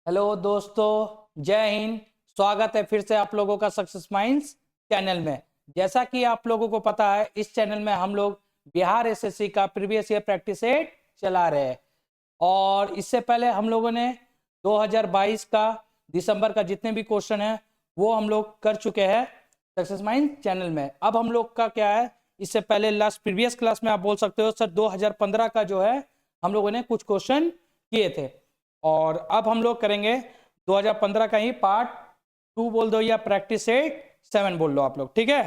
Hello दोस्तों, जय हिंद। स्वागत है फिर से आप लोगों का सक्सेस माइंड्स चैनल में। जैसा कि आप लोगों को पता है, इस चैनल में हम लोग बिहार एसएससी का प्रीवियस ईयर प्रैक्टिस सेट चला रहे हैं। और इससे पहले हम लोगों ने 2022 का दिसंबर का जितने भी क्वेश्चन है वो हम लोग कर चुके हैं सक्सेस माइंड चैनल में। अब हम लोग का क्या है, इससे पहले लास्ट प्रीवियस क्लास में आप बोल सकते हो सर 2015 का जो है हम लोगों ने कुछ क्वेश्चन किए थे, और अब हम लोग करेंगे 2015 का ही पार्ट 2 बोल दो या प्रैक्टिस सेट 7 बोल लो आप लोग। ठीक है,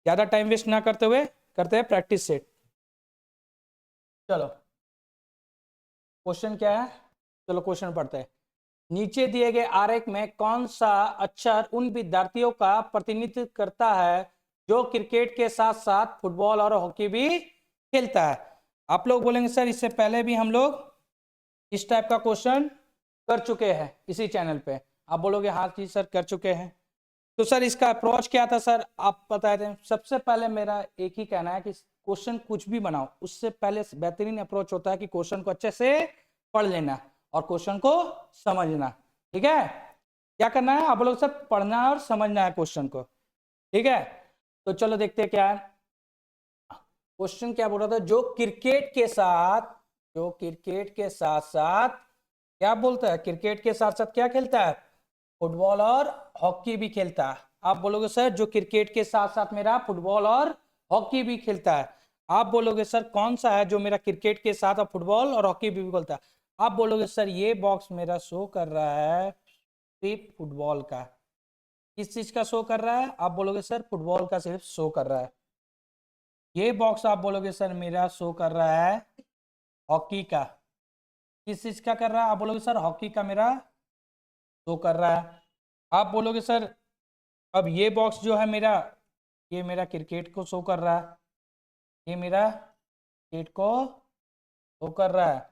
ज्यादा टाइम वेस्ट ना करते हुए करते हैं प्रैक्टिस सेट। चलो, क्वेश्चन क्या है, चलो क्वेश्चन पढ़ते हैं। नीचे दिए गए आरेख में कौन सा अक्षर उन विद्यार्थियों का प्रतिनिधित्व करता है जो क्रिकेट के साथ साथ फुटबॉल और हॉकी भी खेलता है? आप लोग बोलेंगे सर इससे पहले भी हम लोग इस टाइप का क्वेश्चन कर चुके हैं इसी चैनल पे। आप बोलोगे हाँ जी सर कर चुके हैं। तो सर इसका अप्रोच क्या था सर, आप बताए थे। सबसे पहले मेरा एक ही कहना है कि क्वेश्चन कुछ भी बनाओ उससे पहले बेहतरीन अप्रोच होता है कि क्वेश्चन को अच्छे से पढ़ लेना और क्वेश्चन को समझना। ठीक है, क्या करना है आप लोग सब, पढ़ना है और समझना है क्वेश्चन को। ठीक है, तो चलो देखते हैं क्या है क्वेश्चन। क्या बोल रहा था, जो क्रिकेट के साथ साथ क्या बोलता है, क्रिकेट के साथ साथ क्या खेलता है, फुटबॉल और हॉकी भी खेलता है। आप बोलोगे सर जो क्रिकेट के साथ साथ मेरा फुटबॉल और हॉकी भी खेलता है। आप बोलोगे सर कौन सा है जो मेरा क्रिकेट के साथ और फुटबॉल और हॉकी भी खेलता है? आप बोलोगे सर ये बॉक्स मेरा शो कर रहा है सिर्फ फुटबॉल का। किस चीज का शो कर रहा है? आप बोलोगे सर फुटबॉल का सिर्फ शो कर रहा है। ये बॉक्स आप बोलोगे सर मेरा शो कर रहा है हॉकी का। किस चीज का कर रहा है? आप बोलोगे सर हॉकी का मेरा शो कर रहा है। आप बोलोगे सर अब ये बॉक्स जो है मेरा, ये मेरा क्रिकेट को शो कर रहा है, ये मेरा क्रिकेट को शो कर रहा है।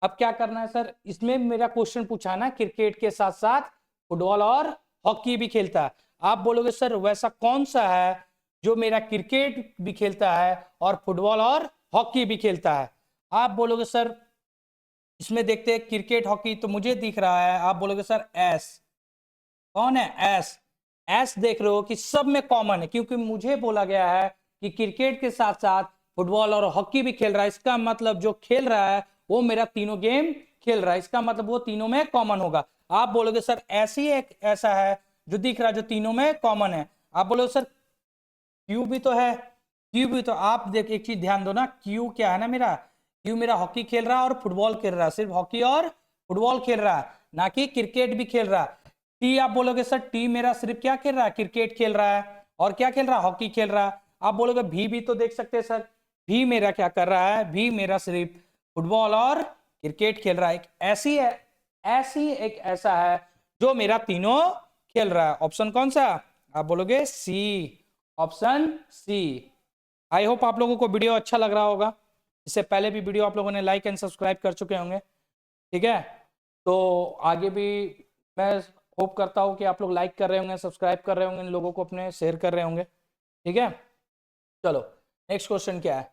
अब क्या करना है सर, इसमें मेरा क्वेश्चन पूछा ना क्रिकेट के साथ साथ फुटबॉल और हॉकी भी खेलता है। आप बोलोगे सर वैसा कौन सा है जो मेरा क्रिकेट भी खेलता है और फुटबॉल और हॉकी भी खेलता है? आप बोलोगे सर इसमें देखते हैं क्रिकेट हॉकी तो मुझे दिख रहा है। आप बोलोगे सर एस, कौन है एस? एस देख रहे हो कि सब में कॉमन है, क्योंकि मुझे बोला गया है कि क्रिकेट के साथ साथ फुटबॉल और हॉकी भी खेल रहा है। इसका मतलब जो खेल रहा है वो मेरा तीनों गेम खेल रहा है, इसका मतलब वो तीनों में कॉमन होगा। आप बोलोगे सर ऐसी एक ऐसा है जो दिख रहा है जो तीनों में कॉमन है। आप बोलोगे सर क्यू भी तो है, क्यू भी तो। आप देख एक चीज ध्यान दो ना, क्यू क्या है ना मेरा, क्यू मेरा हॉकी खेल रहा है और फुटबॉल खेल रहा है, सिर्फ हॉकी और फुटबॉल खेल रहा है, ना कि क्रिकेट भी खेल रहा है। टी आप बोलोगे सर टी मेरा सिर्फ क्या खेल रहा है, क्रिकेट खेल रहा है और क्या खेल रहा है, हॉकी खेल रहा है। आप बोलोगे भी तो देख सकते हैं सर, भी मेरा क्या कर रहा है, भी मेरा सिर्फ फुटबॉल और क्रिकेट खेल रहा है। एक ऐसी है, ऐसी एक ऐसा है जो मेरा तीनों खेल रहा है। ऑप्शन कौन सा? आप बोलोगे सी, ऑप्शन सी। आई होप आप लोगों को वीडियो अच्छा लग रहा होगा। इससे पहले भी वीडियो आप लोगों ने लाइक एंड सब्सक्राइब कर चुके होंगे। ठीक है, तो आगे भी मैं होप करता हूँ कि आप लोग लाइक कर रहे होंगे, सब्सक्राइब कर रहे होंगे, इन लोगों को अपने शेयर कर रहे होंगे। ठीक है, चलो नेक्स्ट क्वेश्चन क्या है,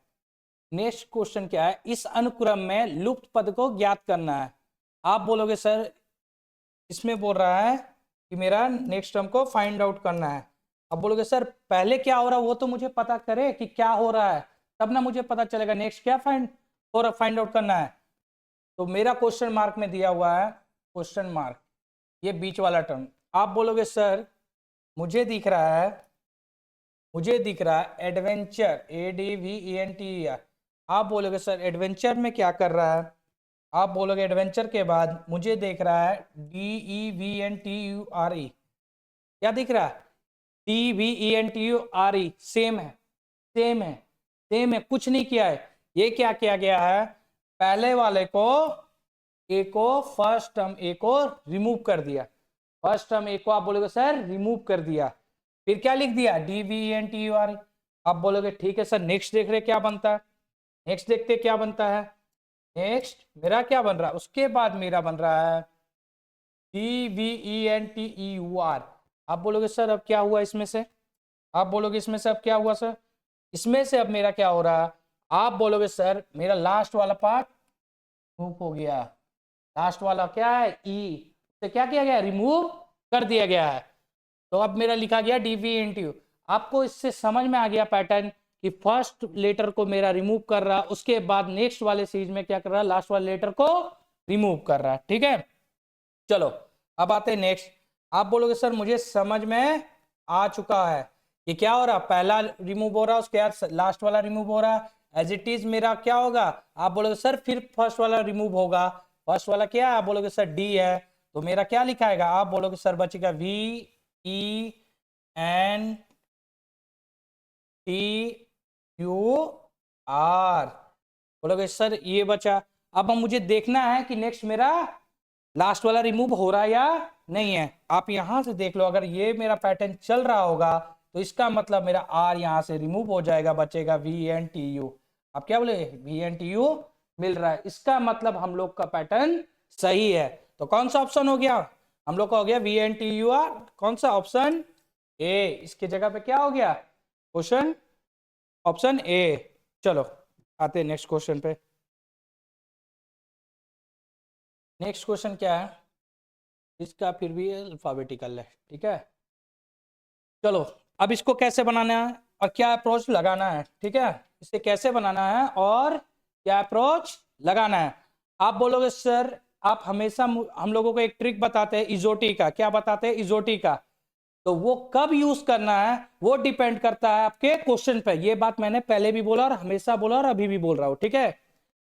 नेक्स्ट क्वेश्चन क्या है, इस अनुक्रम में लुप्त पद को ज्ञात करना है। आप बोलोगे सर इसमें बोल रहा है कि मेरा नेक्स्ट टर्म को फाइंड आउट करना है। अब बोलोगे सर पहले क्या हो रहा है वो तो मुझे पता करे कि क्या हो रहा है, तब ना मुझे पता चलेगा नेक्स्ट क्या फाइंड आउट करना है। तो मेरा क्वेश्चन मार्क में दिया हुआ है क्वेश्चन मार्क, ये बीच वाला टर्म। आप बोलोगे सर मुझे दिख रहा है, मुझे दिख रहा है एडवेंचर, ADVENTER। आप बोलोगे सर एडवेंचर में क्या कर रहा है? आप बोलोगे एडवेंचर के बाद मुझे देख रहा है DEVENTURE। क्या दिख रहा है? DEVENTURE, सेम है, सेम है, सेम है, कुछ नहीं किया है। ये क्या किया गया है, पहले वाले को ए को, फर्स्ट टर्म ए को रिमूव कर दिया, फर्स्ट टर्म ए को आप बोलोगे सर रिमूव कर दिया, फिर क्या लिख दिया DEVENTURE। आप बोलोगे ठीक है सर नेक्स्ट देख रहे क्या बनता है, नेक्स्ट देखते क्या बनता है। नेक्स्ट मेरा क्या बन रहा है, उसके बाद मेरा बन रहा है DEVENTEUR। आप बोलोगे सर अब क्या हुआ इसमें से, आप बोलोगे इसमें से अब क्या हुआ सर, इसमें से अब मेरा क्या हो रहा है? आप बोलोगे सर मेरा लास्ट वाला पार्ट मूव हो गया, लास्ट वाला क्या है ई, तो क्या किया गया, रिमूव कर दिया गया है। तो अब मेरा लिखा गया DV आपको इससे समझ में आ गया पैटर्न कि फर्स्ट लेटर को मेरा रिमूव कर रहा, उसके बाद नेक्स्ट वाले सीरीज में क्या कर रहा, लास्ट वाले लेटर को रिमूव कर रहा है। ठीक है, चलो अब आते हैं नेक्स्ट। आप बोलोगे सर मुझे समझ में आ चुका है कि क्या हो रहा, पहला रिमूव हो रहा उसके बाद लास्ट वाला रिमूव हो रहा है, एज इट इज मेरा क्या होगा। आप बोलोगे सर फिर फर्स्ट वाला रिमूव होगा, फर्स्ट वाला क्या है, आप बोलोगे सर डी है, तो मेरा क्या लिखाएगा, आप बोलोगे सर बचेगा VENTUR, बोलोगे सर ये बचा। अब हम मुझे देखना है कि नेक्स्ट मेरा लास्ट वाला रिमूव हो रहा है या नहीं है। आप यहां से देख लो, अगर ये मेरा पैटर्न चल रहा होगा तो इसका मतलब मेरा आर यहां से रिमूव हो जाएगा, बचेगा VNTU। आप क्या बोले, VNTU मिल रहा है, इसका मतलब हम लोग का पैटर्न सही है। तो कौन सा ऑप्शन हो गया, हम लोग का हो गया VNTUR, कौन सा, ऑप्शन ए। इसके जगह पे क्या हो गया क्वेश्चन, ऑप्शन ए। चलो आते हैं नेक्स्ट क्वेश्चन पे। नेक्स्ट क्वेश्चन क्या है, इसका फिर भी अल्फाबेटिकल है, ठीक है। चलो अब इसको कैसे बनाना है और क्या अप्रोच लगाना है, ठीक है, इसे कैसे बनाना है और क्या अप्रोच लगाना है। आप बोलोगे सर आप हमेशा हम लोगों को एक ट्रिक बताते हैं इजोटी का, क्या बताते हैं, इजोटी का, तो वो कब यूज करना है वो डिपेंड करता है आपके क्वेश्चन पे। ये बात मैंने पहले भी बोला और हमेशा बोला और अभी भी बोल रहा हूं, ठीक है।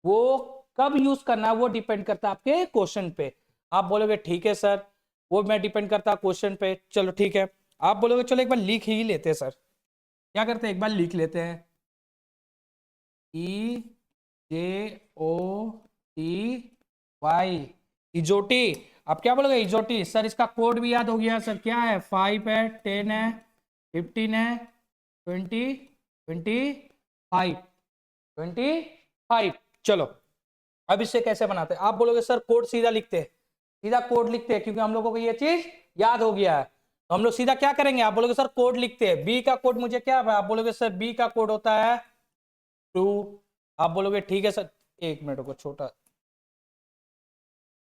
वो कब यूज करना है वो डिपेंड करता है आपके क्वेश्चन पे। आप बोलोगे ठीक है सर, वो मैं डिपेंड करता है क्वेश्चन पे, चलो ठीक है। आप बोलोगे चलो एक बार लिख ही लेते हैं सर, क्या करते हैं एक बार लिख लेते हैं, EJOTY, इजोटी। आप क्या बोलोगे, इजोटी। सर इसका कोड भी याद हो गया सर, क्या है, 5 है, 10 है, 15 है, 20, 25, 25। चलो अब इससे कैसे बनाते हैं, आप बोलोगे सर कोड सीधा लिखते हैं, सीधा कोड लिखते हैं, क्योंकि हम लोगों को ये चीज याद हो गया है। तो हम लोग सीधा क्या करेंगे, आप बोलोगे सर कोड लिखते हैं, बी का कोड मुझे क्या है, आप बोलोगे सर बी का कोड होता है 2। आप बोलोगे ठीक है सर, एक मिनट को छोटा,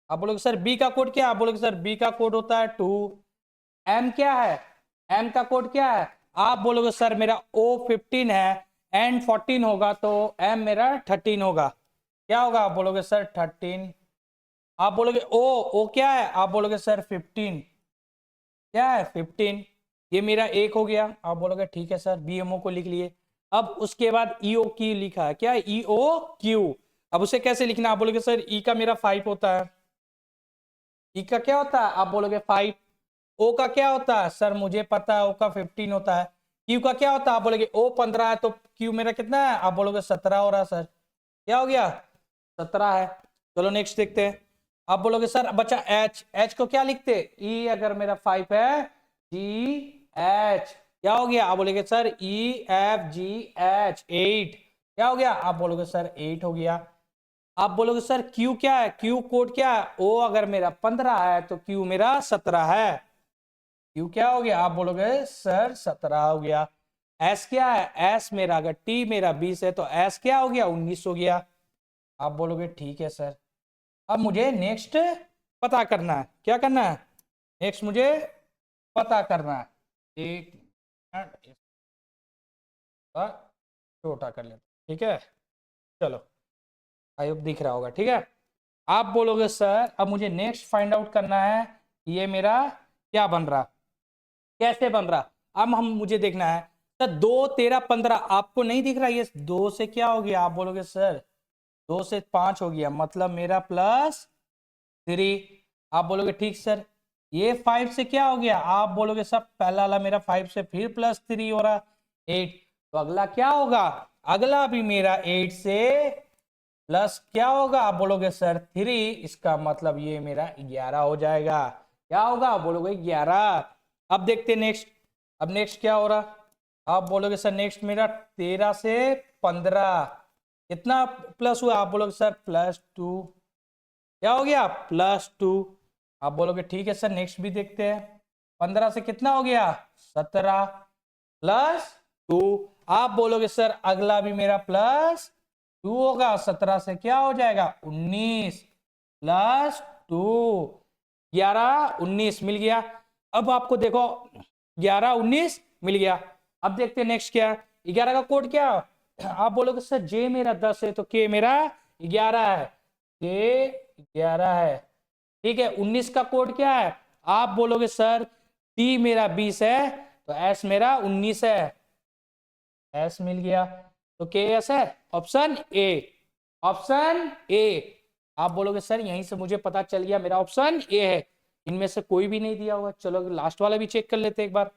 आप बोलोगे सर बी का कोड क्या है, आप बोलोगे सर बी का कोड होता है 2। एम क्या है, एम का कोड क्या है, आप बोलोगे सर मेरा O 15 है, एंड 14 होगा तो एम मेरा 13 होगा, क्या होगा, आप बोलोगे सर 13। आप बोलोगे ओ क्या है, आप बोलोगे सर 15, क्या है 15, ये मेरा एक हो गया। आप बोलोगे ठीक है सर, BMO को लिख लिए। अब उसके बाद EOQ लिखा है, क्या है EOQ। अब उसे कैसे लिखना, आप बोलोगे सर ई का मेरा 5 होता है, ई का क्या होता है, आप बोलोगे 5। ओ का क्या होता है सर, मुझे पता है, ओ का 15 होता है। क्यू का क्या होता है, आप बोलोगे O 15 है तो क्यू मेरा कितना है, आप बोलोगे 17 हो रहा है सर, क्या हो गया 17 है। चलो नेक्स्ट देखते हैं। आप बोलोगे सर बच्चा एच, एच को क्या लिखते, ई अगर मेरा 5 है, GH, क्या हो गया, आप बोलोगे सर EFGH 8, क्या हो गया, आप बोलोगे सर 8 हो गया। आप बोलोगे सर क्यू क्या है, क्यू कोड क्या है, ओ अगर मेरा 15 है तो क्यू मेरा 17 है, क्यू क्या हो गया, आप बोलोगे सर 17 हो गया। एस क्या है, एस मेरा अगर टी मेरा 20 है तो एस क्या हो गया 19 हो गया। आप बोलोगे ठीक है सर। अब मुझे नेक्स्ट पता करना है, क्या करना है, नेक्स्ट मुझे पता करना है। एक मिनट इसका छोटा कर लेते, ठीक है। चलो आई होप दिख रहा होगा, ठीक है। आप बोलोगे सर अब मुझे नेक्स्ट फाइंड आउट करना है ये मेरा क्या बन रहा, कैसे बन रहा। अब हम मुझे देखना है सर 2 13 15, आपको नहीं दिख रहा, ये 2 से क्या हो गया, आप बोलोगे सर 2 से 5 हो गया, मतलब मेरा +3। आप बोलोगे ठीक सर, ये 5 से क्या हो गया, आप बोलोगे सर पहला वाला मेरा 5 से फिर +3 हो रहा 8, तो अगला क्या होगा, अगला भी मेरा 8 से प्लस क्या होगा, आप बोलोगे सर 3, इसका मतलब ये मेरा 11 हो जाएगा, क्या होगा, आप बोलोगे 11। अब देखते नेक्स्ट, अब नेक्स्ट क्या हो रहा, आप बोलोगे सर नेक्स्ट मेरा 13 से 15, कितना प्लस हुआ, आप बोलोगे सर +2, क्या हो गया +2। आप बोलोगे ठीक है सर नेक्स्ट भी देखते हैं, 15 से कितना हो गया 17 +2। आप बोलोगे सर अगला भी मेरा +2 होगा, 17 से क्या हो जाएगा 19 +2। 11 19 मिल गया। अब आपको देखो 11 19 मिल गया। अब देखते हैं नेक्स्ट क्या है। 11 का कोड क्या है? आप बोलोगे सर जे मेरा 10 है तो के मेरा 11 है, के 11 है। ठीक है, 19 का कोड क्या है? आप बोलोगे सर टी मेरा 20 है तो एस मेरा 19 है, एस मिल गया। तो के एस है ऑप्शन ए, ऑप्शन ए। आप बोलोगे सर यहीं से मुझे पता चल गया मेरा ऑप्शन ए है, इनमें से कोई भी नहीं दिया हुआ। चलो लास्ट वाला भी चेक कर लेते एक बार,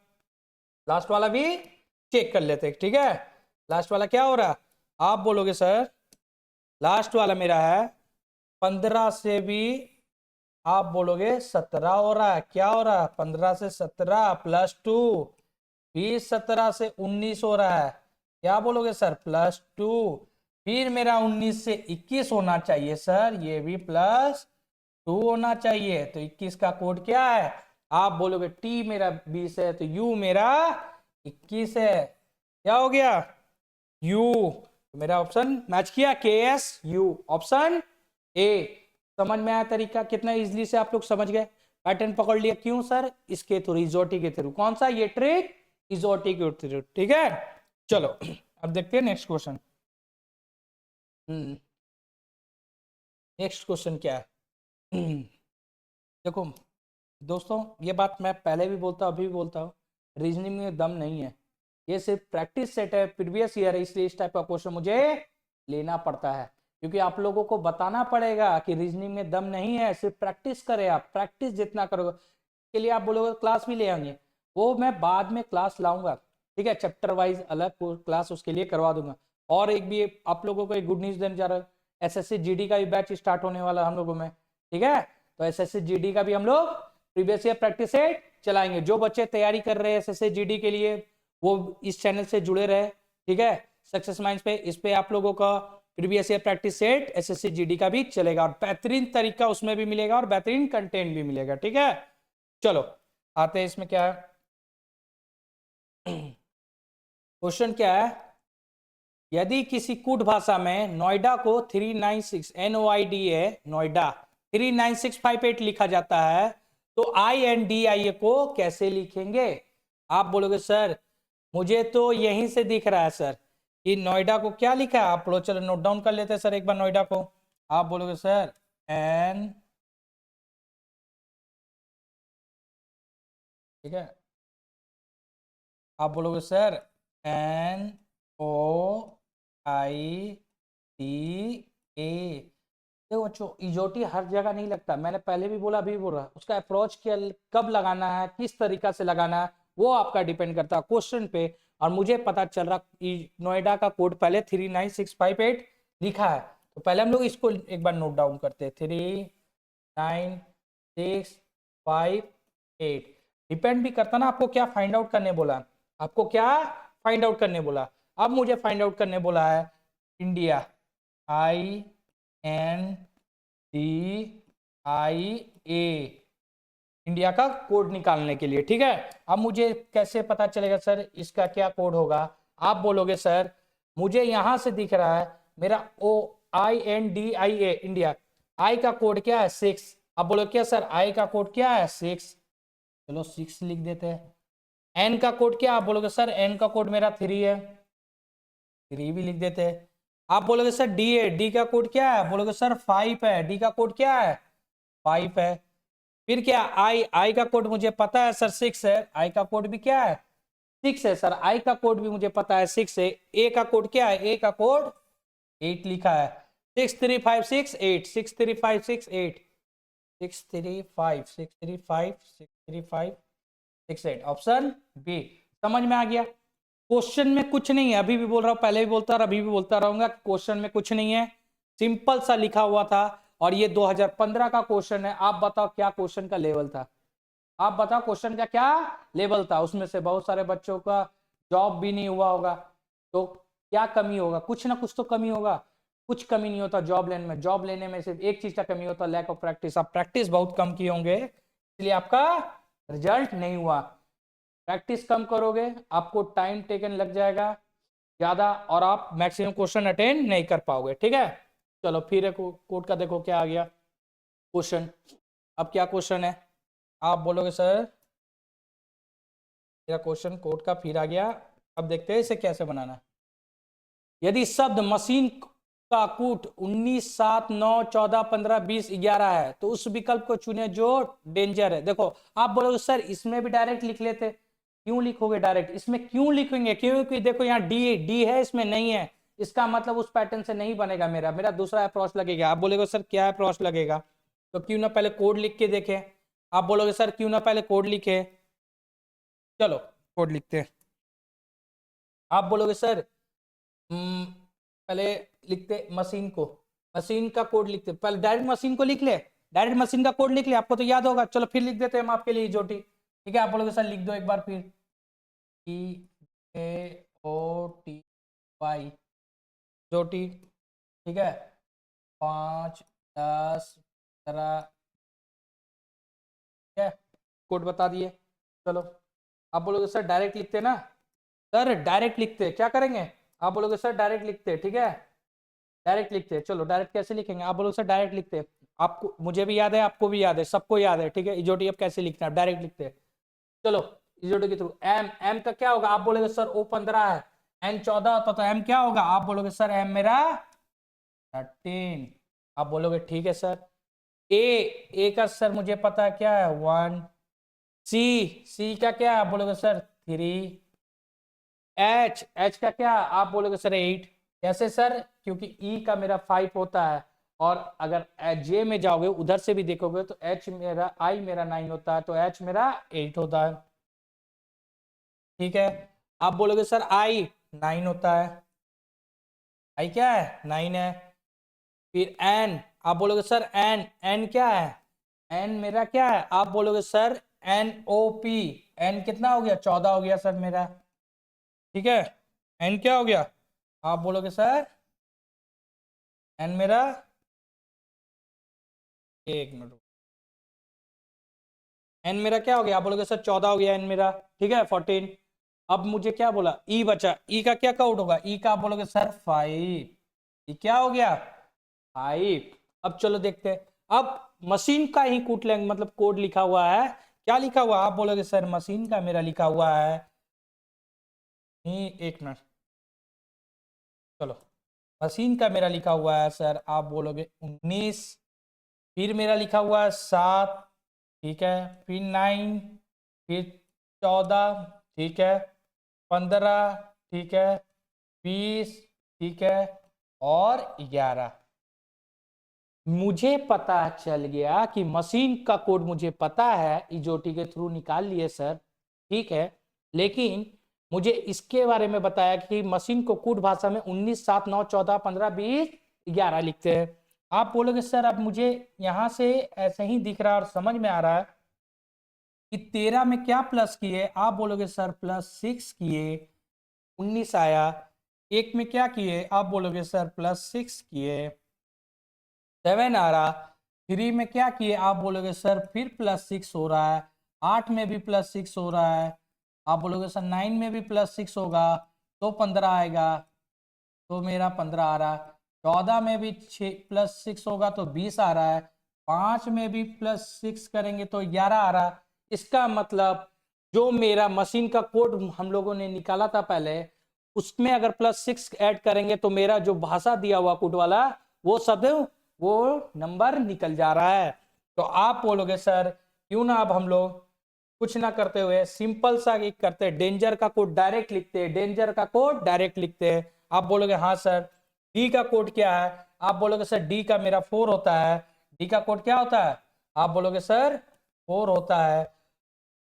लास्ट वाला भी चेक कर लेते हैं। ठीक है, लास्ट वाला क्या हो रहा है? आप बोलोगे सर लास्ट वाला मेरा है 15 से भी, आप बोलोगे 17 हो रहा है। क्या हो रहा है? 15 से 17 प्लस 2, 20 17 से 19 हो रहा है। क्या बोलोगे सर? प्लस 2। फिर मेरा 19 से 21 होना चाहिए सर, ये भी प्लस 2 होना चाहिए। तो 21 का कोड क्या है? आप बोलोगे टी मेरा 20 है तो यू मेरा 21 है। क्या हो गया? यू। तो मेरा ऑप्शन मैच किया, के एस यू, ऑप्शन ए। समझ में आया तरीका? कितना इजीली से आप लोग समझ गए, पैटर्न पकड़ लिया। क्यों सर? इसके थ्रू, इजोटी के थ्रू। कौन सा? ये ट्रिक इजोटी के थ्रू। ठीक है, चलो अब देखते हैं नेक्स्ट क्वेश्चन। नेक्स्ट क्वेश्चन क्या है? देखो दोस्तों, ये बात मैं पहले भी बोलता हूँ अभी भी बोलता हूँ, रीजनिंग में दम नहीं है, ये सिर्फ प्रैक्टिस सेट है, प्रीवियस ईयर है, इसलिए इस टाइप का क्वेश्चन मुझे लेना पड़ता है, क्योंकि आप लोगों को बताना पड़ेगा कि रीजनिंग में दम नहीं है, सिर्फ प्रैक्टिस करें। आप प्रैक्टिस जितना करोगे, के लिए आप बोलोगे क्लास भी ले आएंगे, वो मैं बाद में क्लास लाऊंगा। ठीक है, चैप्टर वाइज अलग क्लास उसके लिए करवा दूंगा। और एक भी आप लोगों को एक गुड न्यूज देने जा रहा हूँ, एसएससी जीडी का भी बैच स्टार्ट होने वाला हम लोगों में। ठीक है, तो एसएससी जीडी का भी हम लोग प्रीवियस ईयर प्रैक्टिस सेट चलाएंगे। जो बच्चे तैयारी कर रहे हैं एसएससी जीडी के लिए, वो इस चैनल से जुड़े रहे। ठीक है, सक्सेस माइंड्स पे, इस पे आप लोगों का previous year practice set SSC GD का भी चलेगा, और बेहतरीन तरीका उसमें भी मिलेगा और बेहतरीन कंटेंट भी मिलेगा। ठीक है, चलो आते हैं इसमें क्या है। क्वेश्चन क्या है? यदि किसी कूट भाषा में नोएडा को 396 NOIDA नोएडा 39658 लिखा जाता है, तो INDIA को कैसे लिखेंगे? आप बोलोगे सर मुझे तो यहीं से दिख रहा है सर कि नोएडा को क्या लिखा है। आप लोग चलो नोट डाउन कर लेते हैं सर एक बार नोएडा को। आप बोलोगे सर एन, ठीक है, आप बोलोगे सर NOIDA। देखो बच्चों, इजोटी हर जगह नहीं लगता, मैंने पहले भी बोला अभी भी बोल रहा, उसका अप्रोच क्या, कब लगाना है, किस तरीका से लगाना है, वो आपका डिपेंड करता है क्वेश्चन पे। और मुझे पता चल रहा नोएडा का कोड पहले 39658 लिखा है, तो पहले हम लोग इसको एक बार नोट डाउन करते हैं। 39658 डिपेंड भी करता ना आपको क्या फाइंड आउट करने बोला, आपको क्या फाइंड आउट करने बोला। अब मुझे फाइंड आउट करने बोला है इंडिया, INDIA, इंडिया का कोड निकालने के लिए। ठीक है, अब मुझे कैसे पता चलेगा सर इसका क्या कोड होगा? आप बोलोगे सर मुझे यहां से दिख रहा है मेरा INDIA इंडिया, आई का कोड क्या है 6। आप बोलोगे क्या सर आई का कोड क्या है 6, चलो 6 लिख देते हैं। एन का कोड क्या? आप बोलोगे सर एन का कोड मेरा 3 है, 3 भी लिख देते हैं। आप बोलोगे सर डी है, डी का कोड क्या है? बोलोगे सर 5 है, डी का कोड क्या है 5 है। फिर क्या आई, आई का कोड मुझे पता है सर 6 है, आई का कोड भी क्या है 6 है सर, आई का कोड भी मुझे पता है 6 है। ए का कोड क्या है? ए का कोड 8 लिखा है, 63568, 63568, 63568, ऑप्शन बी। समझ में आ गया? क्वेश्चन में कुछ नहीं है, अभी भी बोल रहा हूं, पहले भी बोलता रहा, अभी भी बोलता रहूंगा, क्वेश्चन में कुछ नहीं है, सिंपल सा लिखा हुआ था। और ये 2015 का क्वेश्चन है। आप बताओ क्या क्वेश्चन का लेवल था? आप बताओ क्वेश्चन का क्या लेवल था? उसमें से बहुत सारे बच्चों का जॉब भी नहीं हुआ होगा, तो क्या कमी होगा? कुछ ना कुछ तो कमी होगा। कुछ कमी नहीं होता जॉब लेने में, जॉब लेने में सिर्फ एक चीज का कमी होता है, लैक ऑफ प्रैक्टिस। आप प्रैक्टिस बहुत कम किए होंगे, इसलिए आपका रिजल्ट नहीं हुआ। प्रैक्टिस कम करोगे, आपको टाइम टेकन लग जाएगा ज्यादा, और आप मैक्सिमम क्वेश्चन अटेंड नहीं कर पाओगे। ठीक है, चलो फिर कोड का देखो क्या आ गया क्वेश्चन। अब क्या क्वेश्चन है, आप बोलोगे सर मेरा क्वेश्चन कोड का फिर आ गया। अब देखते हैं इसे कैसे बनाना है। यदि शब्द मशीन का कूट 19, 7, 9, 14, 15, 20, 11 है तो उस विकल्प को चुने जो डेंजर है। देखो आप बोलोगे सर इसमें भी डायरेक्ट लिख लेते, क्यों लिखोगे डायरेक्ट, इसमें क्यों लिखेंगे, क्योंकि देखो यहाँ डी डी है इसमें नहीं है, इसका मतलब उस पैटर्न से नहीं बनेगा। मेरा मेरा दूसरा अप्रोच लगेगा। आप बोलोगे सर क्या अप्रोच लगेगा, तो क्यों ना पहले कोड लिख के देखें। आप बोलोगे सर क्यों ना पहले कोड लिखे, चलो कोड लिखते हैं। आप बोलोगे सर पहले लिखते मशीन को, मशीन का कोड लिखते, पहले डायरेक्ट मशीन को लिख ले, डायरेक्ट मशीन का कोड लिख ले, आपको तो याद होगा। चलो फिर लिख देते हैं हम आपके लिए जोटी, ठीक है। आप बोलोगे सर लिख दो एक बार फिर, EJOTY जोटी, ठीक है। 5, 10, 15, ठीक है, कोड बता दिए। चलो आप बोलोगे सर डायरेक्ट लिखते ना, सर डायरेक्ट लिखते क्या करेंगे, आप बोलोगे सर डायरेक्ट लिखते, ठीक है डायरेक्ट लिखते। चलो डायरेक्ट कैसे लिखेंगे, आप बोलोगे सर डायरेक्ट लिखते, आपको मुझे भी याद है, आपको भी याद है, सबको याद है, ठीक है। इजोटी अब कैसे लिखना है, डायरेक्ट लिखते हैं। चलो इजोटी के थ्रू एम, एम का क्या होगा, आप बोलोगे सर O15 है, N 14 होता तो एम क्या होगा, आप बोलोगे सर एम मेरा 13। आप बोलोगे ठीक है सर। ए का सर मुझे पता है क्या है 1, सी का क्या है, आप बोलोगे सर 3, एच का क्या, आप बोलोगे सर 8। कैसे सर, क्योंकि ई का मेरा 5 होता है, और अगर जे में जाओगे उधर से भी देखोगे तो एच मेरा आई मेरा 9 होता है, तो एच मेरा 8 होता है, ठीक है। आप बोलोगे सर आई 9 होता है, आई क्या है 9 है। फिर एन, आप बोलोगे सर एन, एन क्या है, एन मेरा क्या है, आप बोलोगे सर NOP, एन कितना हो गया 14 हो गया सर मेरा, ठीक है। एन क्या हो गया, आप बोलोगे सर एन मेरा, एक मिनट, एन मेरा क्या हो गया, आप बोलोगे सर 14 हो गया एन मेरा, ठीक है 14। अब मुझे क्या बोला, ई बचा, ई का क्या काउंट होगा, ई का आप बोलोगे सर 5, ई क्या हो गया 5। अब चलो देखते हैं, अब मशीन का ही कूट लेंगे, मतलब कोड लिखा हुआ है, क्या लिखा हुआ, आप बोलोगे सर मशीन का मेरा लिखा हुआ है, एक मिनट, चलो मशीन का मेरा लिखा हुआ है सर, आप बोलोगे 19, फिर मेरा लिखा हुआ है 7, ठीक है, फिर 9, फिर 14, ठीक है, 15, ठीक है, 20, ठीक है, और 11। मुझे पता चल गया कि मशीन का कोड मुझे पता है, इजोटी के थ्रू निकाल लिए सर, ठीक है। लेकिन मुझे इसके बारे में बताया कि मशीन को कोड भाषा में 19, 7, 9, 14, 15, 20, 11 लिखते हैं। आप बोलोगे सर अब मुझे यहां से ऐसे ही दिख रहा है और समझ में आ रहा है कि 13 में क्या प्लस किए, आप बोलोगे सर +6 किए, 19 आया। एक में क्या किए, आप बोलोगे सर +6 किए, 7 आ रहा। 3 में क्या किए, आप बोलोगे सर फिर +6 हो रहा है। 8 में भी +6 हो रहा है, आप बोलोगे सर 9 में भी +6 होगा तो 15 आएगा, तो मेरा 15 आ रहा। 14 में भी +6 होगा तो 20 आ रहा है। 5 में भी +6 करेंगे तो 11 आ रहा। इसका मतलब जो मेरा मशीन का कोड हम लोगों ने निकाला था पहले, उसमें अगर +6 ऐड करेंगे तो मेरा जो भाषा दिया हुआ कोड वाला वो शब्द वो नंबर निकल जा रहा है। तो आप बोलोगे सर क्यों ना अब हम लोग कुछ ना करते हुए सिंपल सा एक करते हैं, डेंजर का कोड डायरेक्ट लिखते हैं, डेंजर का कोड डायरेक्ट लिखते हैं। आप बोलोगे हाँ सर। डी का कोड क्या है, आप बोलोगे सर डी का मेरा 4 होता है। डी का कोड क्या होता है, आप बोलोगे सर 4 होता है।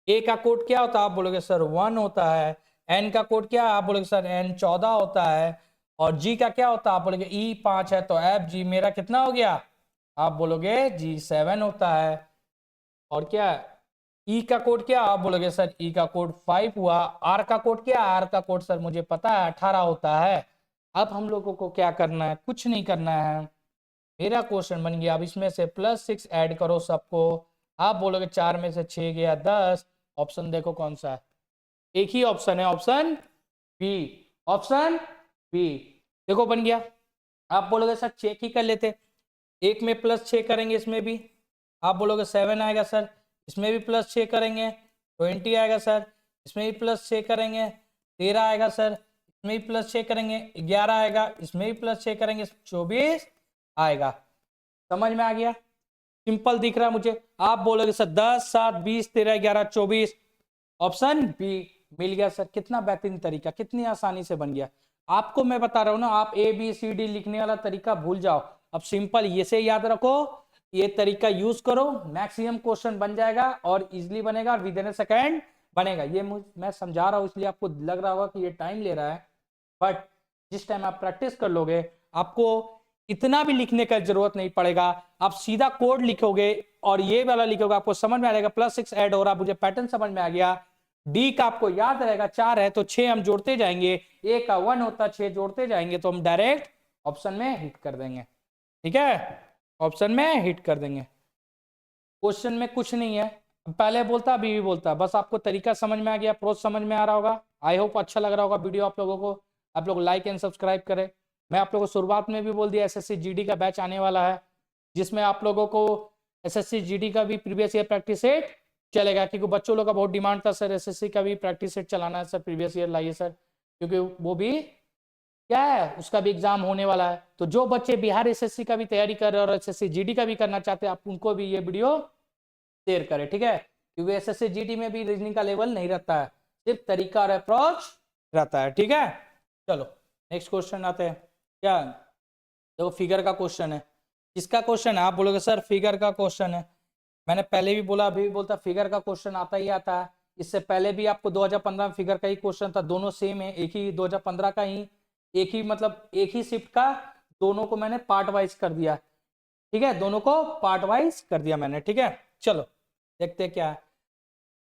ए का कोड क्या होता है, आप बोलोगे सर 1 होता है। एन का कोड क्या है, आप बोलोगे सर एन 14 होता है। और जी का क्या होता है, आप बोलोगे ई 5 है, तो एफ जी मेरा कितना हो गया, आप बोलोगे जी 7 होता है। और क्या ई का कोड क्या, आप बोलोगे सर ई का कोड 5 हुआ। आर का कोड क्या, आर का कोड सर मुझे पता है 18 होता है। अब हम लोगों को क्या करना है, कुछ नहीं करना है। मेरा क्वेश्चन बन गया, अब इसमें से +6 ऐड करो सबको। आप बोलोगे 4 में से 6 गया 10। ऑप्शन देखो कौन सा है, एक ही ऑप्शन है, ऑप्शन बी, ऑप्शन बी। देखो बन गया। आप बोलोगे सर चेक ही कर लेते, एक में +6 करेंगे इसमें भी, आप बोलोगे 7 आएगा सर, इसमें भी +6 करेंगे 20 आएगा सर, इसमें भी +6 करेंगे 13 आएगा सर, इसमें भी +6 करेंगे 11 आएगा, इसमें भी +6 करेंगे 24 आएगा। समझ में आ गया? सिंपल दिख रहा है मुझे। आप बोलोगे सर 10 7 20 13 11 24, ऑप्शन बी मिल गया सर। कितना बेहतरीन तरीका, कितनी आसानी से बन गया। आपको मैं बता रहा हूं ना, आप ABCD लिखने वाला तरीका भूल जाओ, अब सिंपल ये से याद रखो, ये तरीका यूज करो, मैक्सिमम क्वेश्चन बन जाएगा और इजिली बनेगा, विद इन अ सेकेंड बनेगा। ये मैं समझा रहा हूं इसलिए आपको लग रहा होगा कि ये टाइम ले रहा है, बट जिस टाइम आप प्रैक्टिस कर लोगे आपको इतना भी लिखने का जरूरत नहीं पड़ेगा। आप सीधा कोड लिखोगे और ये वाला लिखोगे, आपको समझ में आ जाएगा। +6 ऐड हो रहा, मुझे पैटर्न समझ में आ गया। डी का आपको याद रहेगा 4 है तो 6 हम जोड़ते जाएंगे, ए का 1 होता 6 जोड़ते जाएंगे तो हम डायरेक्ट ऑप्शन में हिट कर देंगे। ठीक है, ऑप्शन में हिट कर देंगे। क्वेश्चन में कुछ नहीं है, पहले बोलता अभी भी बोलता, बस आपको तरीका समझ में आ गया, अप्रोच समझ में आ रहा होगा। आई होप अच्छा लग रहा होगा वीडियो आप लोगों को। आप लोग लाइक एंड सब्सक्राइब करें। मैं आप लोगों को शुरुआत में भी बोल दिया SSC GD का बैच आने वाला है, जिसमें आप लोगों को SSC GD का भी प्रीवियस ईयर प्रैक्टिस सेट चलेगा, क्योंकि बच्चों लोग का बहुत डिमांड था सर SSC का भी प्रैक्टिस सेट चलाना है सर, प्रीवियस ईयर लाइए सर, क्योंकि वो भी क्या है, उसका भी एग्जाम होने वाला है। तो जो बच्चे बिहार SSC का भी तैयारी कर रहे हैं और SSC GD का भी करना चाहते हैं, आप उनको भी ये वीडियो शेयर करें। ठीक है, क्योंकि SSC GD में भी रीजनिंग का लेवल नहीं रहता है, सिर्फ तरीका और अप्रोच रहता है। ठीक है, चलो नेक्स्ट क्वेश्चन आते हैं। क्या देखो, फिगर का क्वेश्चन है। किसका क्वेश्चन है? आप बोलोगे सर फिगर का क्वेश्चन है। मैंने पहले भी बोला, अभी भी बोलता, फिगर का क्वेश्चन आता ही आता है। इससे पहले भी आपको 2015 में फिगर का ही क्वेश्चन था, दोनों सेम है, एक ही 2015 का ही, एक ही मतलब एक ही शिफ्ट का, दोनों को मैंने पार्ट वाइज कर दिया। ठीक है, दोनों को पार्ट वाइज कर दिया मैंने। ठीक है, चलो देखते हैं क्या है।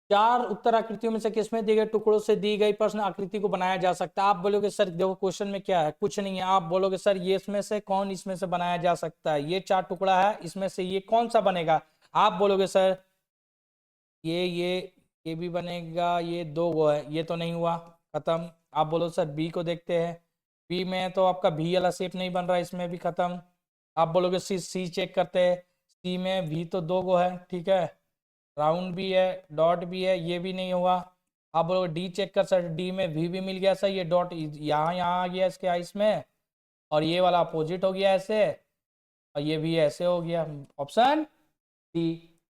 4 उत्तर आकृतियों में से किसमें दी गई टुकड़ों से दी गई प्रश्न आकृति को बनाया जा सकता है? आप बोलोगे सर देखो क्वेश्चन में क्या है, कुछ नहीं है। आप बोलोगे सर ये इसमें से कौन इसमें से बनाया जा सकता है, ये 4 टुकड़ा है, इसमें से ये कौन सा बनेगा? आप बोलोगे सर ये भी बनेगा, ये 2 वो है, ये तो नहीं हुआ, खत्म। आप बोलो सर बी को देखते हैं, बी में तो आपका भी वाला शेप नहीं बन रहा, इसमें भी खत्म। आप बोलोगे सी चेक करते हैं, सी में भी तो 2 गो है, ठीक है, राउंड भी है, डॉट भी है, ये भी नहीं हुआ। आप बोलोगे डी चेक कर सर, डी में भी मिल गया सर, ये डॉट यहाँ यहाँ आ गया इसके आइस में, और ये वाला अपोजिट हो गया ऐसे, और ये भी ऐसे हो गया। Option D.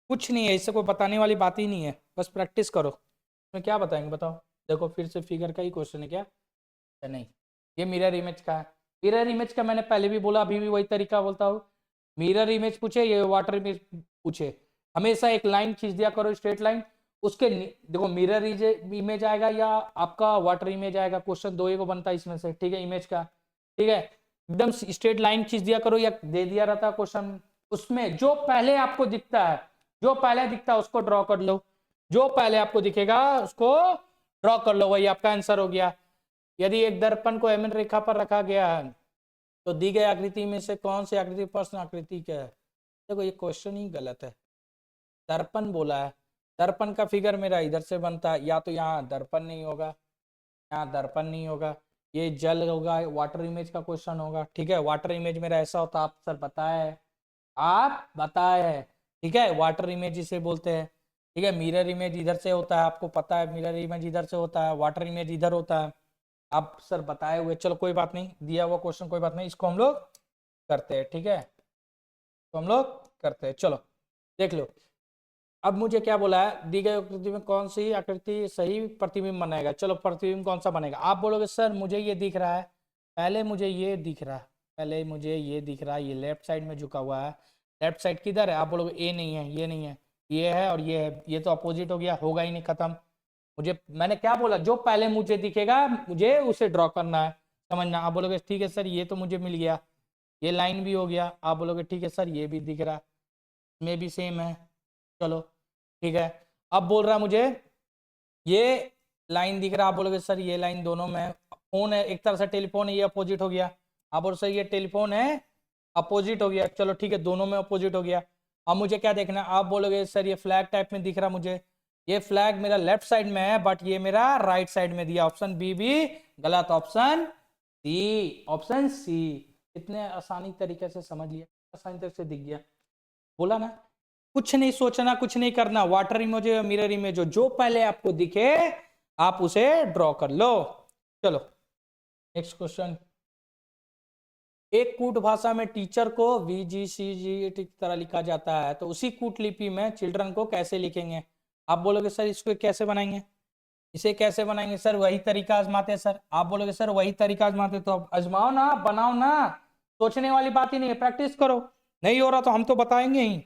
कुछ नहीं है, इससे कोई बताने वाली बात ही नहीं है, बस प्रैक्टिस करो। इसमें क्या बताएंगे बताओ? देखो फिर से फिगर का ही क्वेश्चन है क्या? नहीं, ये मिरर इमेज का है। मिरर इमेज का मैंने पहले भी बोला, अभी भी वही तरीका बोलता हूँ। मिरर इमेज पूछे, ये वाटर इमेज पूछे, हमेशा एक लाइन खींच दिया करो, स्ट्रेट लाइन, उसके देखो मिरर इमेज आएगा या आपका वाटर इमेज आएगा, क्वेश्चन 2 ही को बनता है इसमें से। ठीक है, इमेज का, ठीक है, एकदम स्ट्रेट लाइन खींच दिया करो, या दे दिया रहता क्वेश्चन, उसमें जो पहले आपको दिखता है, जो पहले दिखता है उसको ड्रॉ कर लो, जो पहले आपको दिखेगा उसको ड्रॉ कर लो, वही आपका आंसर हो गया। यदि एक दर्पण को एमएन रेखा पर रखा गया है तो दी गई आकृति में से कौन सी आकृति प्रश्न आकृति क्या है? देखो ये क्वेश्चन ही गलत है, दर्पण बोला है, दर्पण का फिगर मेरा इधर से बनता है, या तो यहाँ दर्पण नहीं होगा, यहाँ दर्पण नहीं होगा, ये जल होगा, वाटर इमेज का क्वेश्चन होगा। ठीक है, वाटर इमेज मेरा ऐसा होता, आप सर बताए, आप बताए, ठीक है, वाटर इमेज इसे बोलते हैं। ठीक है, मिरर इमेज इधर से होता है, आपको पता है, मिरर इमेज इधर से होता है, वाटर इमेज इधर होता है, आप सर बताए हुए। चलो कोई बात नहीं, दिया हुआ क्वेश्चन कोई बात नहीं, इसको हम लोग करते हैं। ठीक है, तो हम लोग करते हैं, चलो देख लो। अब मुझे क्या बोला है, दी गई आकृति में कौन सी आकृति सही प्रतिबिंब बनाएगा? चलो प्रतिबिंब कौन सा बनेगा? आप बोलोगे सर मुझे ये दिख रहा है, पहले मुझे ये दिख रहा है, पहले मुझे ये दिख रहा है, ये लेफ्ट साइड में झुका हुआ है, लेफ्ट साइड किधर है? आप बोलोगे ए नहीं है, ये नहीं है, ये है और ये है, ये तो अपोजिट हो गया, होगा ही नहीं, खत्म। मुझे मैंने क्या बोला, जो पहले मुझे दिखेगा मुझे उसे ड्रॉ करना है, समझना। आप बोलोगे ठीक है सर ये तो मुझे मिल गया, ये लाइन भी हो गया। आप बोलोगे ठीक है सर ये भी दिख रहा, इसमें भी सेम है, चलो ठीक है। अब बोल रहा मुझे ये लाइन दिख रहा, आप बोलोगे सर ये लाइन दोनों में, फोन है एक तरह से, टेलीफोन है, ये अपोजिट हो गया। आप बोलो सर ये टेलीफोन है, अपोजिट हो गया, चलो ठीक है, दोनों में अपोजिट हो गया। अब मुझे क्या देखना है? आप बोलोगे सर ये फ्लैग टाइप में दिख रहा मुझे, ये फ्लैग मेरा लेफ्ट साइड में है बट ये मेरा राइट साइड में दिया, ऑप्शन बी भी गलत, ऑप्शन सी, ऑप्शन सी। इतने आसानी तरीके से समझ लिया, आसानी तरीके से दिख गया, बोला ना। कुछ नहीं सोचना, कुछ नहीं करना, वाटर इमेज या मिरर इमेज जो पहले आपको दिखे आप उसे ड्रॉ कर लो। चलो नेक्स्ट क्वेश्चन। एक कूट भाषा में टीचर को VGCG की तरह लिखा जाता है, तो उसी कूट लिपि में चिल्ड्रन को कैसे लिखेंगे? आप बोलोगे सर इसको कैसे बनाएंगे, इसे कैसे बनाएंगे? सर वही तरीका आजमाते हैं। सर आप बोलोगे सर वही तरीका आजमाते, तो अब आजमाओ ना, बनाओ ना, सोचने वाली बात ही नहीं है, प्रैक्टिस करो। नहीं हो रहा तो हम तो बताएंगे ही,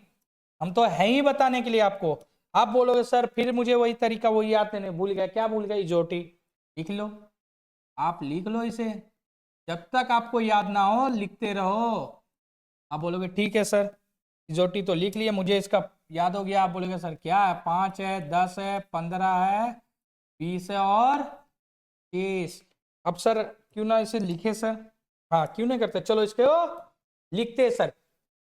हम तो है ही बताने के लिए आपको। आप बोलोगे सर फिर मुझे वही तरीका वही याद नहीं, भूल गया, क्या भूल गई? जोटी। लिख लो, आप लिख लो इसे, जब तक आपको याद ना हो लिखते रहो। आप बोलोगे ठीक है सर, जोटी तो लिख लिया, मुझे इसका याद हो गया। आप बोलोगे सर क्या है? 5 है, 10 है, 15 है, 20 है और 30। अब सर क्यों ना इसे लिखे सर? हाँ क्यों नहीं करते, चलो इसके लिखते हैं सर,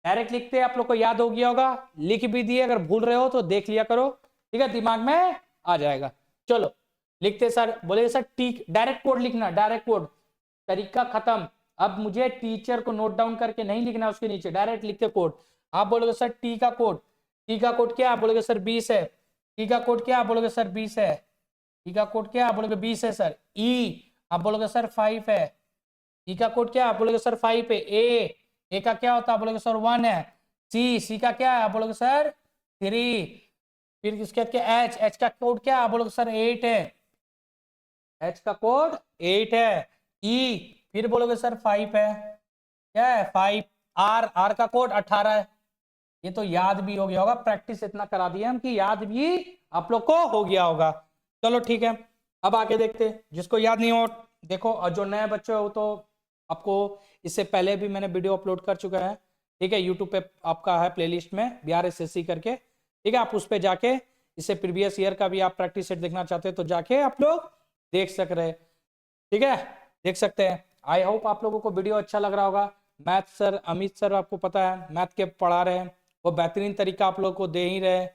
डायरेक्ट लिखते हैं, आप लोग को याद हो गया होगा, लिख भी दिए, अगर भूल रहे हो तो देख लिया करो, ठीक है, दिमाग में आ जाएगा। चलो लिखते सर। बोले सर ठीक, डायरेक्ट कोड लिखना, डायरेक्ट कोड, तरीका खत्म। अब मुझे टीचर को नोट डाउन करके नहीं लिखना उसके नीचे, डायरेक्ट लिखते कोड। आप बोलोगे सर टी का कोड, टी का कोड क्या? आप बोलोगे सर 20 है। टी का कोड क्या? आप बोलोगे सर 20 है। टी का कोड क्या? आप बोलोगे 20 है सर। ई आप बोलोगे सर 5 है। ई का कोड क्या? आप बोलोगे सर 5 है। ए का क्या होता है? आप बोलोगे सर 1 है। सी का क्या है? आप बोलोगे सर 3। फिर इसके बाद क्या? एच का कोड क्या? आप बोलोगे सर 8 है। एच का कोड 8 है। ई फिर बोलोगे सर 5 है, क्या है? 5। आर का कोड 18 है। ये तो याद भी हो गया होगा, प्रैक्टिस इतना करा दिया हम कि याद भी आप लोग को हो गया होगा। चलो ठीक है, अब आगे देखते हैं, जिसको याद नहीं हो देखो, और जो नए बच्चे हो तो आपको इससे पहले भी मैंने वीडियो अपलोड कर चुका है, ठीक है, यूट्यूब पे आपका है प्लेलिस्ट में बिहार SSC करके, ठीक है, आप उस पर जाके इससे प्रीवियस ईयर का भी आप प्रैक्टिस सेट देखना चाहते हैं तो जाके आप लोग देख सक रहे, ठीक है, देख सकते हैं। आई होप आप लोगों को वीडियो अच्छा लग रहा होगा। मैथ सर अमित सर आपको पता है मैथ के पढ़ा रहे हैं, वो बेहतरीन तरीका आप लोग को दे ही रहे,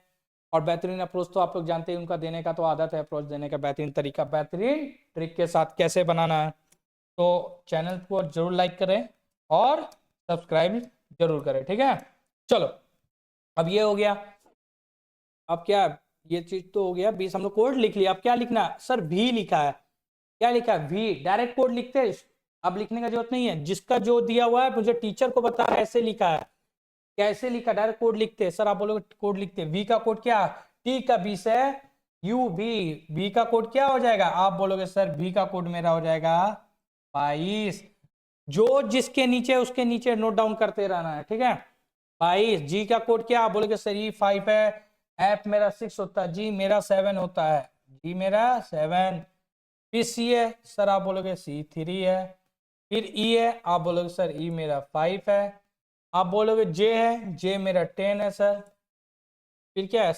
और बेहतरीन अप्रोच तो आप लोग जानते हैं उनका देने का तो आदत है, अप्रोच देने का बेहतरीन तरीका बेहतरीन ट्रिक के साथ कैसे बनाना है। तो चैनल को जरूर लाइक करें और सब्सक्राइब जरूर करें, ठीक है। चलो अब ये हो गया, अब क्या, ये चीज तो हो गया, 20 हम लोग कोड लिख लिया, अब क्या लिखना सर? भी लिखा है, क्या लिखा है? वी। डायरेक्ट कोड लिखते हैं, अब लिखने का जरूरत नहीं है, जिसका जो दिया हुआ है मुझे टीचर को बता ऐसे लिखा है, कैसे लिखा, डायरेक्ट कोड लिखते हैं। सर आप बोलोगे कोड लिखते हैं, वी का कोड क्या? टी का 20 है, यू बी का कोड क्या हो जाएगा? आप बोलोगे सर बी का कोड मेरा हो जाएगा 22। जो जिसके नीचे उसके नीचे नोट डाउन करते रहना है, ठीक है। 22। जी का कोड क्या? आप बोलोगे सर ई 5 है। एफ मेरा 6 होता है, जी मेरा 7 होता है, जी मेरा 7। फिर सी है, सर आप बोलोगे सी 3 है। फिर ई है, आप बोलोगे सर ई मेरा 5 है। आप बोलोगे जे है, जे मेरा 10 है सर। फिर क्या है?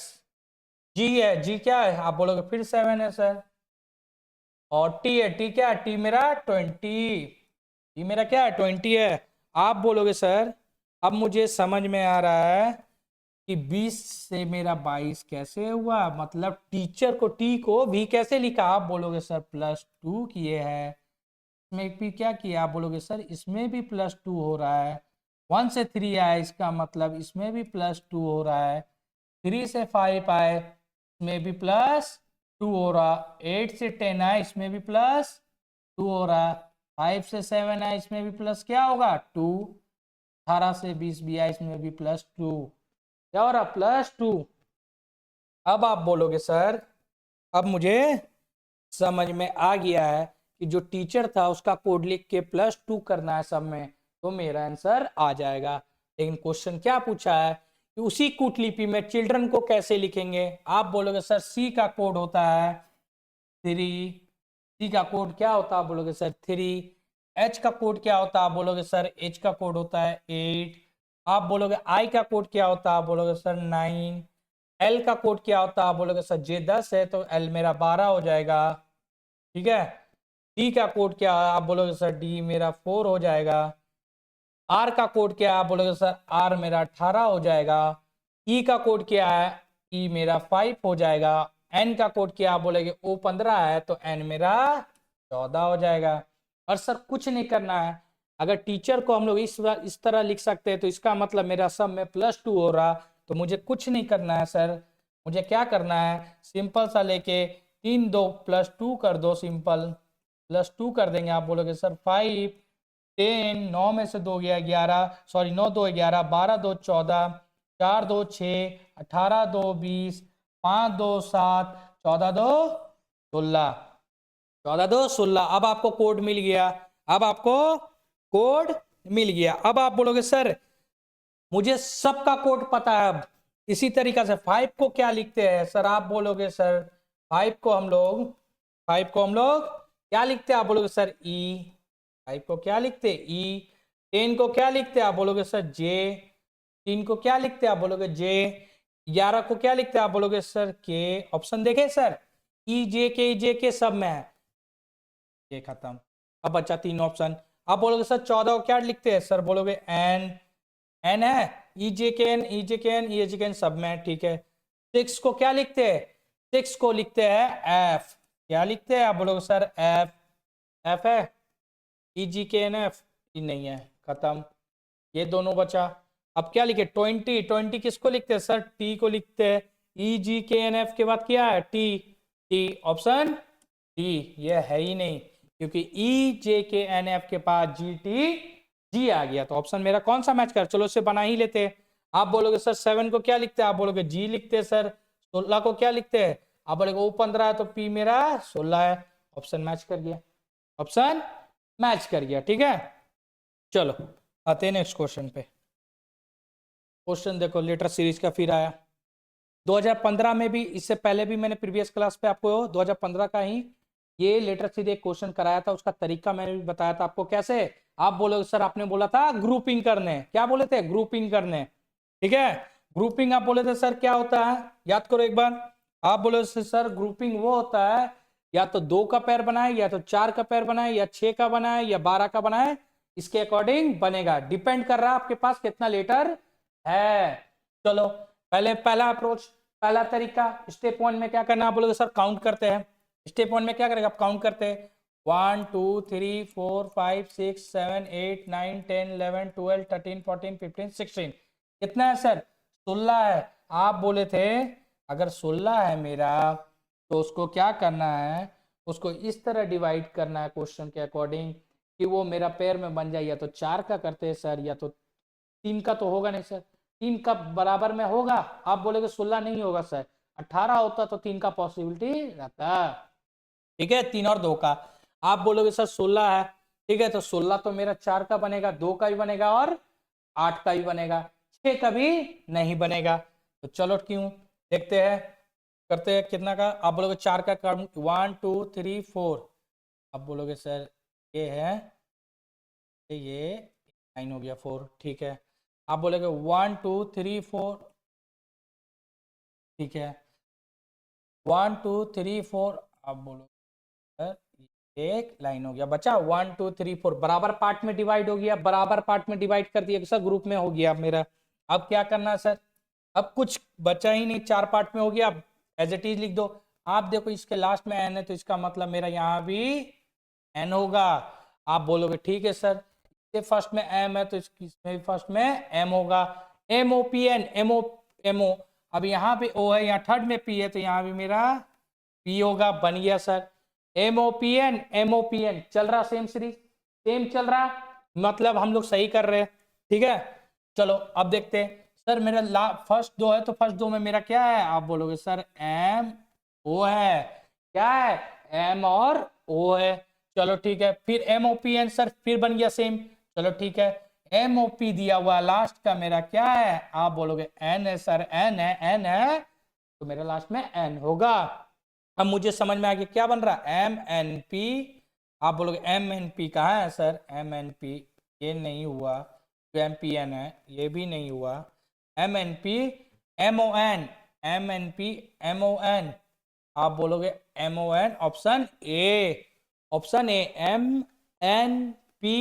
जी है, जी क्या है? आप बोलोगे फिर 7 है सर। और टी है, टी क्या है? टी मेरा 20, टी मेरा क्या है? 20 है। आप बोलोगे सर अब मुझे समझ में आ रहा है कि 20 से मेरा 22 कैसे हुआ, मतलब टीचर को टी को भी कैसे लिखा? आप बोलोगे सर +2 किए हैं, इसमें भी क्या किया? आप बोलोगे सर इसमें भी +2 हो रहा है। 1 से 3 आए, इसका मतलब इसमें भी +2 हो रहा है। 3 से 5 आए, इसमें भी +2 हो रहा। 8 से 10 आए, इसमें भी +2 हो रहा। 5 से 7 आए, इसमें भी प्लस क्या होगा? 2। 18 से 20 भी आए, इसमें भी +2, क्या हो रहा? +2। अब आप बोलोगे सर अब मुझे समझ में आ गया है कि जो टीचर था उसका कोड लिख के +2 करना है सब में, तो मेरा आंसर आ जाएगा। लेकिन क्वेश्चन क्या पूछा है कि उसी कूटलिपि में चिल्ड्रन को कैसे लिखेंगे? आप बोलोगे सर सी का कोड होता है 3। सी का कोड क्या होता है? बोलोगे सर 3। एच का कोड क्या होता है? बोलोगे सर एच का कोड होता है 8। आप बोलोगे आई का कोड क्या होता है? बोलोगे सर 9। एल का कोड क्या होता है? बोलोगे सर जे 10 है तो एल मेरा 12 हो जाएगा, ठीक है। डी का कोड क्या है? आप बोलोगे सर डी मेरा 4 हो जाएगा। आर का कोड क्या है? आप बोलोगे सर आर मेरा 18 हो जाएगा। ई का कोड क्या है? ई मेरा 5 हो जाएगा। एन का कोड क्या? आप बोलेगे ओ 15 है तो एन मेरा 14 हो जाएगा। और सर कुछ नहीं करना है, अगर टीचर को हम लोग इस तरह लिख सकते हैं तो इसका मतलब मेरा सब में +2 हो रहा, तो मुझे कुछ नहीं करना है सर, मुझे क्या करना है, सिंपल सा लेके 3 2 +2 कर दो, सिंपल +2 कर देंगे। आप बोलोगे सर 5 10, 9 में से 2 गया 11, सॉरी 9 2 11, 12 2 14, 4 2 6, 18 2 20, 5 2 7, 14 2 16, 14 2 16। अब आपको कोड मिल गया, अब आपको कोड मिल गया। अब आप बोलोगे सर मुझे सबका कोड पता है। अब इसी तरीका से 5 को क्या लिखते हैं सर, आप बोलोगे सर 5 को हम लोग, 5 को हम लोग क्या लिखते हैं, आप बोलोगे सर ई। 5 को क्या लिखते हैं, ई। 10 को क्या लिखते हैं, आप बोलोगे सर जे। 3 को क्या लिखते हैं, आप बोलोगे जे। 11 को क्या लिखते हैं, आप बोलोगे सर के। ऑप्शन देखे सर, ई जे के सब में है। ये खत्म। अब बचा 3 ऑप्शन। आप बोलोगे सर 14 को क्या लिखते हैं, सर बोलोगे एन। एन है, ई जे के एन, ई जे के एन, ई जे के एन सब में, ठीक है। 6 को क्या लिखते हैं, 6 को लिखते हैं एफ। क्या लिखते हैं, आप बोलोगे सर एफ। एफ है, ई जी के एन एफ, नहीं है, खत्म। ये दोनों बचा। अब क्या लिखे, 20। 20 किसको लिखते हैं सर, टी को लिखते हैं। ई जी के एन एफ के बाद क्या है, टी। T, option D. ये है ही नहीं, क्योंकि ई जे के एन एफ के पास जी टी जी आ गया, तो ऑप्शन मेरा कौन सा मैच कर, चलो इसे बना ही लेते हैं। आप बोलोगे सर 7 को क्या लिखते हैं, आप बोलोगे जी लिखते हैं सर। 16 को क्या लिखते हैं, आप बोलोगे ओ 15 है, तो पी मेरा 16 है। ऑप्शन मैच कर गया, ऑप्शन मैच कर गया, ठीक है। चलो आते हैं नेक्स्ट क्वेश्चन पे। क्वेश्चन देखो लेटर सीरीज का फिर आया 2015 में भी, इससे पहले भी मैंने प्रीवियस क्लास पे आपको 2015 का ही ये लेटर सीरीज एक क्वेश्चन कराया था। उसका तरीका मैंने भी बताया था आपको कैसे। आप बोलोगे सर आपने बोला था ग्रुपिंग करने, क्या बोले थे, ग्रुपिंग करने, ठीक है। ग्रुपिंग आप बोले थे सर क्या होता है, याद करो एक बार। आप बोले सर ग्रुपिंग वो होता है या तो 2 का पेयर बनाए, या तो 4 का पेयर बनाए, या 6 का बनाए, या 12 का बनाए, इसके अकॉर्डिंग बनेगा। डिपेंड कर रहा है आपके पास कितना लेटर है। चलो पहले पहला अप्रोच, पहला तरीका, स्टेप 1 में क्या करना, आप बोलोगे सर काउंट करते हैं। स्टेप 1 में क्या करेगा, आप काउंट करते हैं 1 2 3 4 5 6 7 8 9 10 11 12 13 14 15 16। कितना है सर, 16 है। आप बोले थे अगर 16 है मेरा तो उसको क्या करना है, उसको इस तरह डिवाइड करना है क्वेश्चन के अकॉर्डिंग कि वो मेरा पेयर में बन जाए। या तो 4 का करते हैं सर, या तो 3 का तो होगा नहीं सर, 3 का बराबर में होगा। आप बोलेगे 16 नहीं होगा सर, 18 होता तो 3 का पॉसिबिलिटी रहता, ठीक है, 3 और 2 का। आप बोलोगे सर 16 है, ठीक है, तो 16 तो मेरा 4 का बनेगा, 2 का भी बनेगा और 8 का भी बनेगा, 6 का भी नहीं बनेगा। तो चलो क्यों देखते हैं, करते हैं कितना का। आप बोलोगे 4 का कर 1 2 3 4। आप बोलोगे सर ये है, ये 9 हो गया 4, ठीक है। आप बोलेगे 1 2 3 4, ठीक है, 1 2 3 4। आप बोलो सर एक लाइन हो गया, बचा 1 2 3 4, बराबर पार्ट में डिवाइड हो गया, बराबर पार्ट में डिवाइड कर दिया सर, ग्रुप में हो गया मेरा। अब क्या करना है सर, अब कुछ बचा ही नहीं, 4 पार्ट में हो गया, एज इट इज लिख दो। आप देखो इसके लास्ट में एन है, तो इसका मतलब मेरा यहाँ भी एन होगा। आप बोलोगे ठीक है सर, इसके फर्स्ट में एम है तो इसमें फर्स्ट में एम होगा। M O P N, M O M O. अब यहाँ पे ओ है, यहाँ थर्ड में पी है, तो यहाँ भी मेरा पी होगा, बन गया सर। एमओपीएन, एमओपीएन चल रहा, सेम सीरीज सेम चल रहा, मतलब हम लोग सही कर रहे हैं, ठीक है। चलो अब देखते हैं सर, मेरा फर्स्ट 2 है तो फर्स्ट 2 में मेरा क्या है, आप बोलोगे सर एम ओ है, क्या है, एम और ओ है। चलो ठीक है, फिर एमओपीएन सर फिर बन गया सेम, चलो ठीक है। एमओपी दिया हुआ लास्ट का मेरा क्या है, आप बोलोगे एन है सर, एन है, एन है, तो मेरा लास्ट में एन होगा। अब मुझे समझ में आ गया क्या बन रहा है, एम एन पी। आप बोलोगे एम एन पी कहाँ है सर, एम एन पी ये नहीं हुआ, तो एम पी एन है, ये भी नहीं हुआ। M N P M O N, M N P M O N. आप बोलोगे M O N, option A, option A, M N P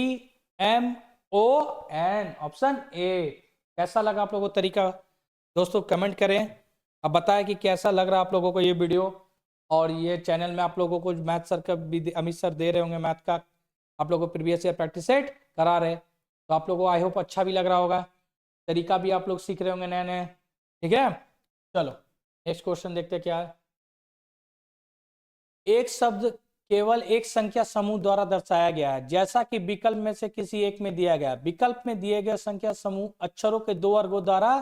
M O N, option A. कैसा लगा आप लोगों को तरीका, दोस्तों कमेंट करें। अब बताएं कि कैसा लग रहा है आप लोगों को ये वीडियो। और ये चैनल में आप लोगों को मैथ सर का भी अमित सर दे रहे होंगे, मैथ का आप लोगों को प्रीवियस ईयर प्रैक्टिस सेट करा रहे, तो आप लोगों को आई होप अच्छा भी लग रहा होगा, तरीका भी आप लोग सीख रहे होंगे नए नए। ठीक है, चलो नेक्स्ट क्वेश्चन देखते हैं क्या है। एक शब्द केवल एक संख्या समूह द्वारा दर्शाया गया है, जैसा कि विकल्प में से किसी एक में दिया गया है। विकल्प में दिए गए संख्या समूह अक्षरों के दो वर्गों द्वारा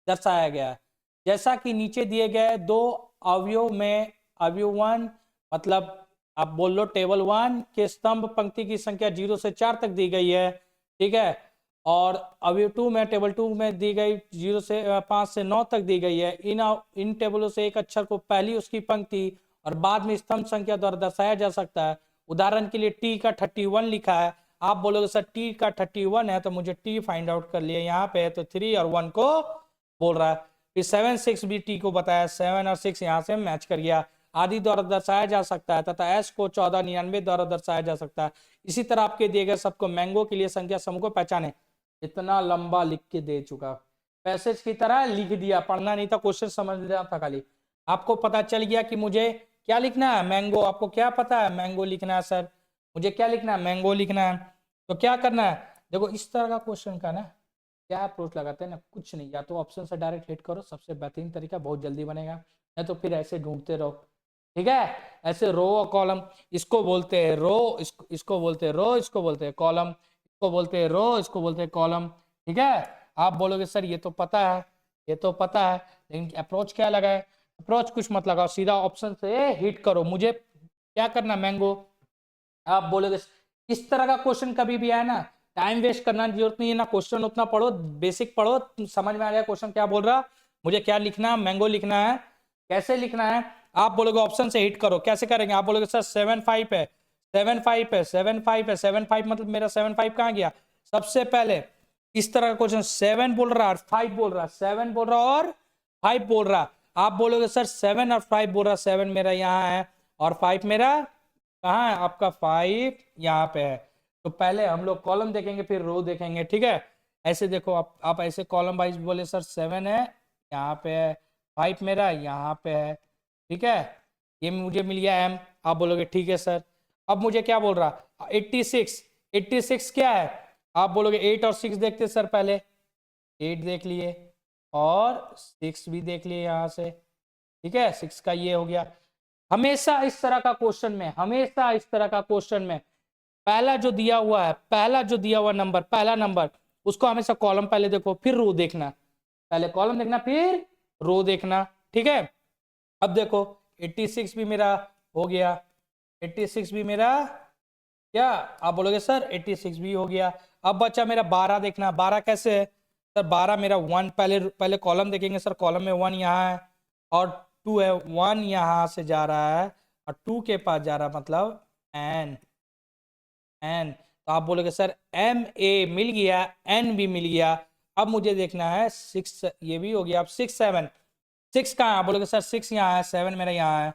दर्शाया गया है, जैसा कि नीचे दिए गए दो अवयव में अवयव 1 मतलब आप बोल लो टेबल 1 के स्तंभ पंक्ति की संख्या 0 से 4 तक दी गई है, ठीक है, और अवयव 2 में टेबल 2 में दी गई 0 से 5 से 9 तक दी गई है। इन टेबलों से एक अक्षर को पहली उसकी पंक्ति और बाद में स्तंभ संख्या द्वारा दर्शाया जा सकता है। उदाहरण के लिए टी का 31 लिखा है, आप बोलोगे सर टी का 31 है तो मुझे टी फाइंड आउट कर लिया, यहाँ पे है तो 3 और 1 को बोल रहा है। फिर 7 6 भी टी को बताया, 7 और 6 यहाँ से मैच कर गया। आदि द्वारा दर्शाया जा सकता है तथा एस को 1499 द्वारा दर्शाया जा सकता है। इसी तरह आपके दिए गए सबको मैंगो के लिए संख्या समूह को पहचाने। इतना लंबा लिख के दे चुका, पैसेज की तरह लिख दिया, पढ़ना नहीं था, क्वेश्चन समझना था खाली। आपको पता चल गया कि मुझे क्या लिखना है, मैंगो। आपको क्या पता है, मैंगो लिखना है सर, मुझे क्या लिखना है, मैंगो लिखना है। तो क्या करना है, देखो इस तरह का क्वेश्चन का ना क्या अप्रोच लगाते हैं ना, कुछ नहीं, या तो ऑप्शन से डायरेक्ट हिट करो, सबसे बेहतरीन तरीका, बहुत जल्दी बनेगा, नहीं तो फिर ऐसे ढूंढते रहो, ठीक है। ऐसे रो और कॉलम, इसको बोलते हैं रो, इसको बोलते हैं रो, इसको बोलते हैं कॉलम, इसको बोलते हैं रो, इसको बोलते हैं कॉलम, ठीक है। आप बोलोगे सर ये तो पता है, ये तो पता है, लेकिन अप्रोच क्या लगा है, अप्रोच कुछ मत लगाओ, सीधा ऑप्शन से हिट करो। मुझे क्या करना, मैंगो। आप बोलोगे इस तरह का क्वेश्चन कभी भी आया ना, टाइम वेस्ट करना की जरूरत नहीं है ना, क्वेश्चन उतना पढ़ो, बेसिक पढ़ो, समझ में आ जाए क्वेश्चन क्या बोल रहा, मुझे क्या लिखना, मैंगो लिखना है। कैसे लिखना है, आप बोलोगे ऑप्शन से हिट करो, कैसे करेंगे, आप बोलोगे सर 7 5 है, 7 5 है, 7 5 है, 7 5 मतलब मेरा 7 5 कहाँ गया। सबसे पहले इस तरह का क्वेश्चन 7 बोल रहा है 5 बोल रहा, 7 बोल रहा और 5 बोल रहा, आप बोलोगे सर 7 और 5 बोल रहा, 7 मेरा यहाँ है और 5 मेरा कहाँ है, आपका 5 यहाँ पे है। तो पहले हम लोग कॉलम देखेंगे फिर रो देखेंगे, ठीक है। ऐसे देखो आप ऐसे कॉलम वाइज बोले सर 7 है यहाँ पे है, 5 मेरा यहाँ पे है, ठीक है, ये मुझे मिल गया एम। आप बोलोगे ठीक है सर। अब मुझे क्या बोल रहा 86, 86 क्या है, आप बोलोगे 8 और 6 देखते सर, पहले 8 देख लिए और 6 भी देख लिए यहाँ से, ठीक है, 6 का ये हो गया। हमेशा इस तरह का क्वेश्चन में, हमेशा इस तरह का क्वेश्चन में पहला जो दिया हुआ है, पहला जो दिया हुआ नंबर, पहला नंबर उसको हमेशा कॉलम पहले देखो फिर रो देखना, पहले कॉलम देखना फिर रो देखना, ठीक है। अब देखो 86 भी मेरा हो गया, 86 भी मेरा क्या, आप बोलोगे सर 86 भी हो गया। अब बच्चा मेरा 12 देखना, 12 कैसे है सर, 12 मेरा 1, पहले पहले कॉलम देखेंगे सर, कॉलम में 1 यहाँ है और 2 है, 1 यहाँ से जा रहा है और 2 के पास जा रहा है, मतलब एन, एन। तो आप बोलोगे सर एम ए मिल गया, एन भी मिल गया। अब मुझे देखना है 6, ये भी हो गया। अब 6 7, 6 कहाँ है, आप बोलोगे सर 6 यहाँ है, 7 मेरा यहाँ है,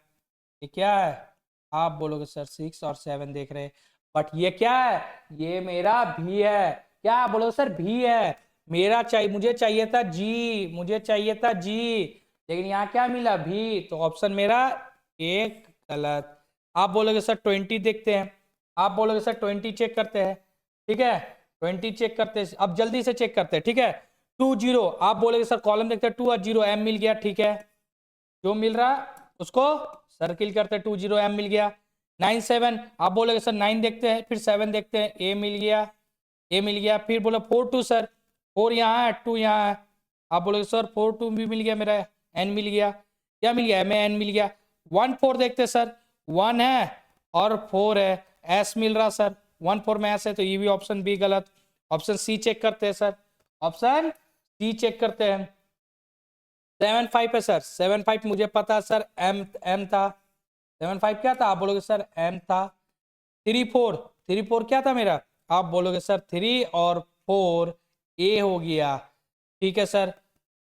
ये क्या है, आप बोलोगे सर 6 और 7 देख रहे, बट ये क्या है, ये मेरा भी है, क्या आप बोलोगे सर भी है, मेरा चाहिए, मुझे चाहिए था जी, मुझे चाहिए था जी, लेकिन यहाँ क्या मिला भी, तो ऑप्शन मेरा एक गलत। आप बोलोगे सर 20 देखते हैं, आप बोलोगे सर 20 चेक करते हैं, ठीक है, 20 चेक करते हैं, अब जल्दी से चेक करते हैं, ठीक है। 2 0, आप बोलोगे सर कॉलम देखते हैं 2 और 0, एम मिल गया, ठीक है, जो मिल रहा उसको सर्किल करते हैं, 2 0 एम मिल गया। 9 7, आप बोलोगे सर 9 देखते हैं फिर 7 देखते हैं, ए मिल गया, ए मिल गया। फिर बोलो 4 2 सर, 4 यहाँ है 2 यहाँ है, आप बोलोगे सर 4 2 भी मिल गया, मेरा एन मिल गया, क्या मिल गया, एम एन मिल गया। 1 4 देखते सर, 1 है और 4 है, एस मिल रहा सर, 1 4 में एस है, तो ये भी ऑप्शन बी गलत। ऑप्शन सी चेक करते हैं सर, ऑप्शन सी चेक करते हैं। 7 5 है सर, 7 5 मुझे पता सर, एम एम था, 7 5 क्या था, आप बोलोगे सर एम था। 3 4, 3 4 क्या था मेरा, आप बोलोगे सर 3 और 4 ए हो गया, ठीक है सर।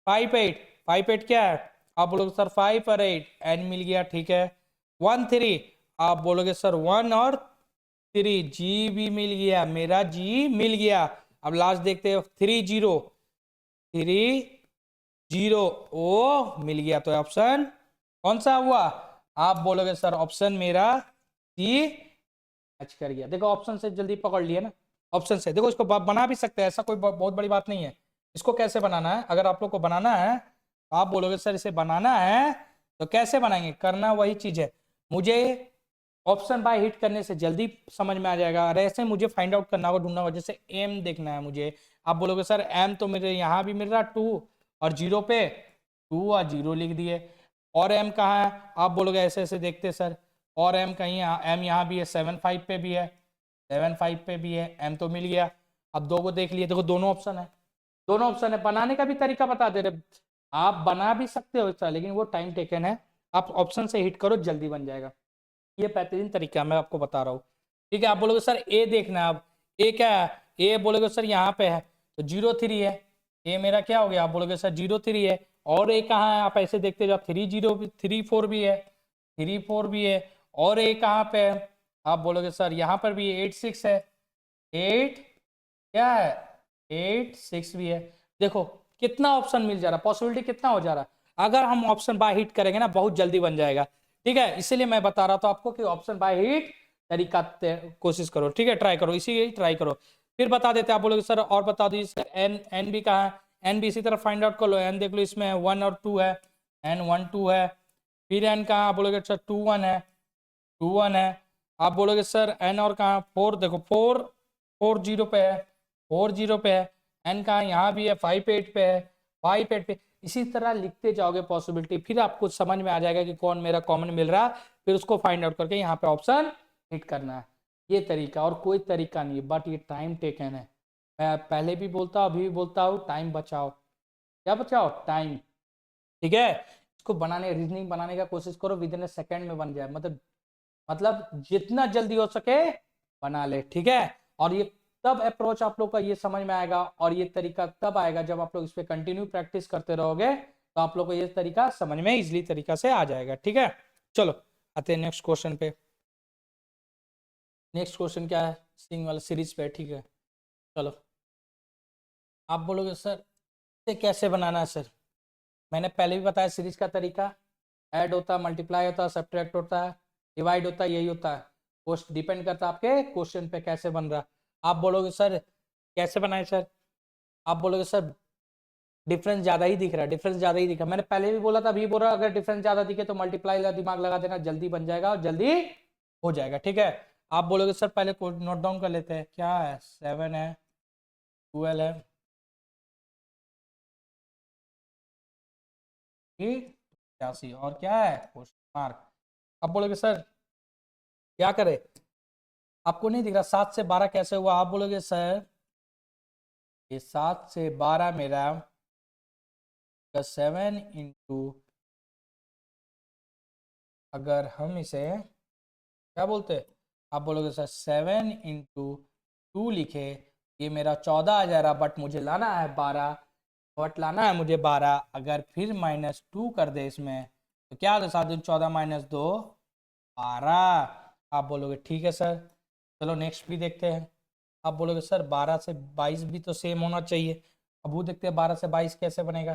5 8, 5 8 क्या है, आप बोलोगे सर 5 और 8 एन मिल गया, ठीक है। 1 3, आप बोलोगे सर 1 और 3 जी भी मिल गया, मेरा जी मिल गया। अब लास्ट देखते हैं 3 0, 3 0 ओ मिल गया, तो ऑप्शन कौन सा हुआ, आप बोलोगे सर ऑप्शन मेरा सी मैच कर गया। देखो ऑप्शन से जल्दी पकड़ लिया ना, ऑप्शन से देखो, इसको बना भी सकते हैं, ऐसा कोई बहुत बड़ी बात नहीं है। इसको कैसे बनाना है, अगर आप लोग को बनाना है तो आप बोलोगे सर इसे बनाना है तो कैसे बनाएंगे, करना वही चीज है, मुझे ऑप्शन बाय हिट करने से जल्दी समझ में आ जाएगा, और ऐसे मुझे फाइंड आउट करना होगा, ढूंढना होगा, जैसे एम देखना है मुझे, आप बोलोगे सर एम तो मेरे यहाँ भी मिल रहा 2 और 0 पे 2 और 0 लिख दिए, और एम कहाँ है, आप बोलोगे ऐसे ऐसे देखते सर, और एम कहीं एम यहाँ भी है 7 5 पे भी है, 7 5 पे भी है, एम तो मिल गया। अब दो को देख लिए, देखो दोनों ऑप्शन है, दोनों ऑप्शन है, बनाने का भी तरीका बता दे रहे, आप बना भी सकते हो इसका, लेकिन वो टाइम टेकन है, आप ऑप्शन से हिट करो जल्दी बन जाएगा, ये बेहतरीन तरीका मैं आपको बता रहा हूँ। ठीक है, आप बोलोगे सर ए देखना है, अब ए क्या है, ए बोलोगे सर यहाँ पे है तो 0 3 है, ए मेरा क्या हो गया, आप बोलोगे सर 0 3 है, और ए कहाँ है, आप ऐसे देखते जाओ 3 4 भी है, 3 4 भी है, और ए कहाँ पे है, आप बोलोगे सर यहाँ पर भी 8 6 है, 8 क्या है 8 6 भी है, देखो कितना ऑप्शन मिल जा रहा, पॉसिबिलिटी कितना हो जा रहा, अगर हम ऑप्शन बाय हिट करेंगे ना बहुत जल्दी बन जाएगा। ठीक है, इसीलिए मैं बता रहा था आपको कि ऑप्शन बाय हिट तरीका कोशिश करो, ठीक है, ट्राई करो, इसी ट्राई करो, फिर बता देते आप बोलोगे सर और बता दीजिए सर एन एन भी कहाँ है, एन भी इसी तरह फाइंड आउट कर लो, एन देख लो इसमें 1 और 2 है, एन 1 2 है, फिर एन कहाँ, आप बोलोगे सर 2 1 है, 2 1 है, आप बोलोगे सर एन और कहाँ 4, देखो 4 4 0 पे है, 4 0 पे है, एन कहाँ यहाँ भी है 5 8 पे है, 5 8 पे, इसी तरह लिखते जाओगे पॉसिबिलिटी, फिर आपको समझ में आ जाएगा कि कौन मेरा कॉमन मिल रहा है, फिर उसको फाइंड आउट करके यहाँ पे ऑप्शन हिट करना है, ये तरीका, और कोई तरीका नहीं है, बट ये टाइम टेकन है, मैं पहले भी बोलता हूँ अभी भी बोलता हूँ, टाइम बचाओ, क्या बचाओ, टाइम। ठीक है, इसको बनाने रीजनिंग बनाने का कोशिश करो, विद इन ए सेकेंड में बन जाए, मतलब जितना जल्दी हो सके बना ले। ठीक है, और ये तब अप्रोच आप लोग का ये समझ में आएगा, और ये तरीका तब आएगा जब आप लोग इस पे कंटिन्यू प्रैक्टिस करते रहोगे, तो आप लोग को ये तरीका समझ में इजिली तरीका से आ जाएगा। ठीक है, चलो आते हैं नेक्स्ट क्वेश्चन पे। नेक्स्ट क्वेश्चन क्या है, सिंग वाला सीरीज पे। ठीक है, चलो आप बोलोगे सर इसे कैसे बनाना है सर, मैंने पहले भी बताया सीरीज का तरीका, ऐड होता है, मल्टीप्लाई होता है, सब्ट्रैक्ट होता है, डिवाइड होता है, यही होता है, पोस्ट डिपेंड करता है आपके क्वेश्चन पे कैसे बन रहा। आप बोलोगे सर कैसे बनाए सर, आप बोलोगे सर डिफरेंस ज्यादा ही दिख रहा है, डिफरेंस ज्यादा ही दिखा, मैंने पहले भी बोला था, अभी बोल रहा अगर डिफरेंस ज्यादा दिखे तो मल्टीप्लाई दिमाग लगा देना, जल्दी बन जाएगा और जल्दी हो जाएगा। ठीक है, आप बोलोगे सर पहले नोट डाउन कर लेते हैं, क्या है 7 है, 12 है, 85, और क्या है क्वेश्चन मार्क। अब बोलोगे सर क्या करे, आपको नहीं दिख रहा 7 से 12 कैसे हुआ, आप बोलोगे सर ये 7 से 12 मेरा 7 इंटू, अगर हम इसे क्या बोलते हैं, आप बोलोगे सर 7 इंटू 2 लिखे, ये मेरा 14 आ जा रहा, बट मुझे लाना है 12, बट लाना है मुझे 12, अगर फिर -2 कर दे इसमें तो क्या होता है, 7 14 -2 12, आप बोलोगे ठीक है सर, चलो नेक्स्ट भी देखते हैं। आप बोलोगे सर 12 से 22 भी तो सेम होना चाहिए, अब वो देखते हैं 12 से 22 कैसे बनेगा,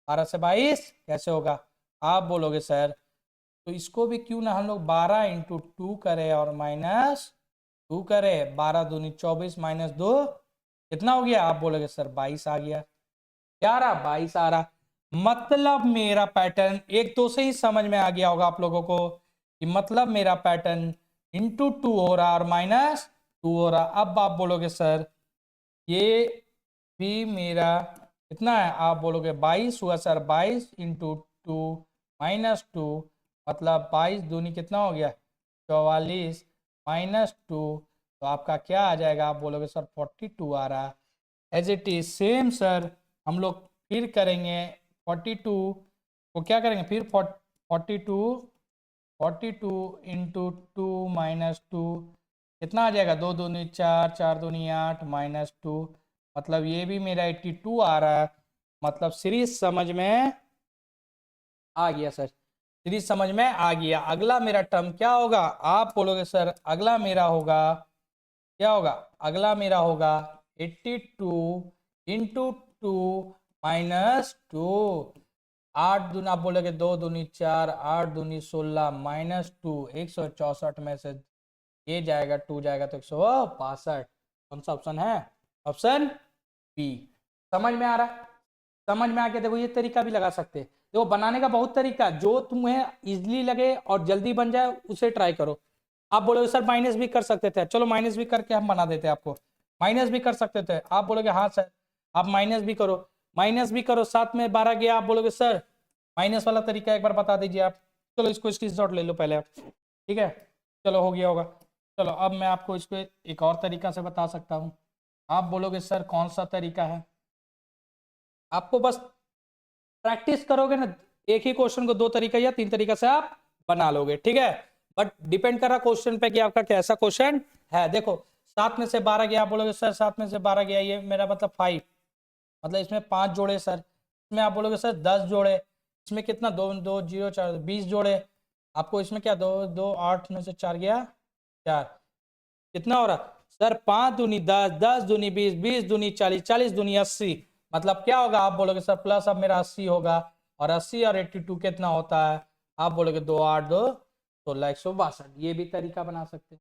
12 से 22 कैसे होगा, आप बोलोगे सर तो इसको भी क्यों ना हम लोग 12 इंटू 2 करें और -2 करें, 12 दूनी 24 -2 कितना हो गया, आप बोलोगे सर 22 आ गया, क्या आ रहा 22 आ रहा, मतलब मेरा पैटर्न एक दो से ही समझ में आ गया होगा आप लोगों को कि मतलब मेरा पैटर्न इंटू 2 हो रहा और -2 हो रहा। अब आप बोलोगे सर ये भी मेरा कितना है, आप बोलोगे 22 हुआ सर, 22 इंटू 2 -2, मतलब 22 दूनी कितना हो गया 44 -2, तो आपका क्या आ जाएगा, आप बोलोगे सर 42 आ रहा। As it is same sir हम लोग फिर करेंगे 42 को क्या करेंगे, फिर 42 इंटू 2 -2 कितना आ जाएगा, 2 दूनी 4 4 दूनी 8 -2, मतलब ये भी मेरा 82 आ रहा है, मतलब सीरीज समझ में आ गया सर, सीरीज समझ में आ गया। अगला मेरा टर्म क्या होगा, आप बोलोगे सर अगला मेरा होगा क्या होगा, अगला मेरा होगा 82 इंटू 2 -2, 8 दूनी आप बोलोगे 2 दूनी 4 8 दूनी 16 -2, 164 में से ये जाएगा 2 जाएगा तो 162, कौन सा ऑप्शन है, ऑप्शन बी। समझ में आ रहा है, समझ में आ गया। देखो ये तरीका भी लगा सकते हैं। देखो बनाने का बहुत तरीका, जो तुम्हें इजीली लगे और जल्दी बन जाए उसे ट्राई करो। आप बोलोगे सर माइनस भी कर सकते थे, चलो माइनस भी करके हम बना देते हैं आपको। माइनस भी कर सकते थे, आप बोलोगे हाँ सर आप माइनस भी करो, माइनस भी करो, साथ में 12 गया, आप बोलोगे सर माइनस वाला तरीका एक बार बता दीजिए आप। चलो इसको स्क्रीनशॉट ले लो पहले आप, ठीक है। चलो हो गया होगा। चलो अब मैं आपको इसको एक और तरीका से बता सकता हूँ। आप बोलोगे सर कौन सा तरीका है, आपको बस प्रैक्टिस करोगे ना, एक ही क्वेश्चन को 2 तरीका या 3 तरीका से आप बना लोगे, ठीक है। बट डिपेंड कर रहा क्वेश्चन पे कि आपका कैसा क्वेश्चन है। देखो 7 में से 12 गया, आप बोलोगे सर 7 में से 12 गया, ये मेरा मतलब 5, मतलब इसमें 5 जोड़े सर। इसमें आप बोलोगे सर 10 जोड़े, इसमें कितना 2 2 0 4 20 जोड़े। आपको इसमें क्या 2 2 8 में से 4 गया 4, कितना हो रहा सर 5 दूनी 10, 10 दूनी 20, 20 दूनी 40, 40 दूनी 80, मतलब क्या होगा आप बोलोगे सर प्लस अब मेरा 80 होगा। और 80 और 82 कितना होता है, आप बोलोगे 2 8 2 16 162। ये भी तरीका बना सकते हैं।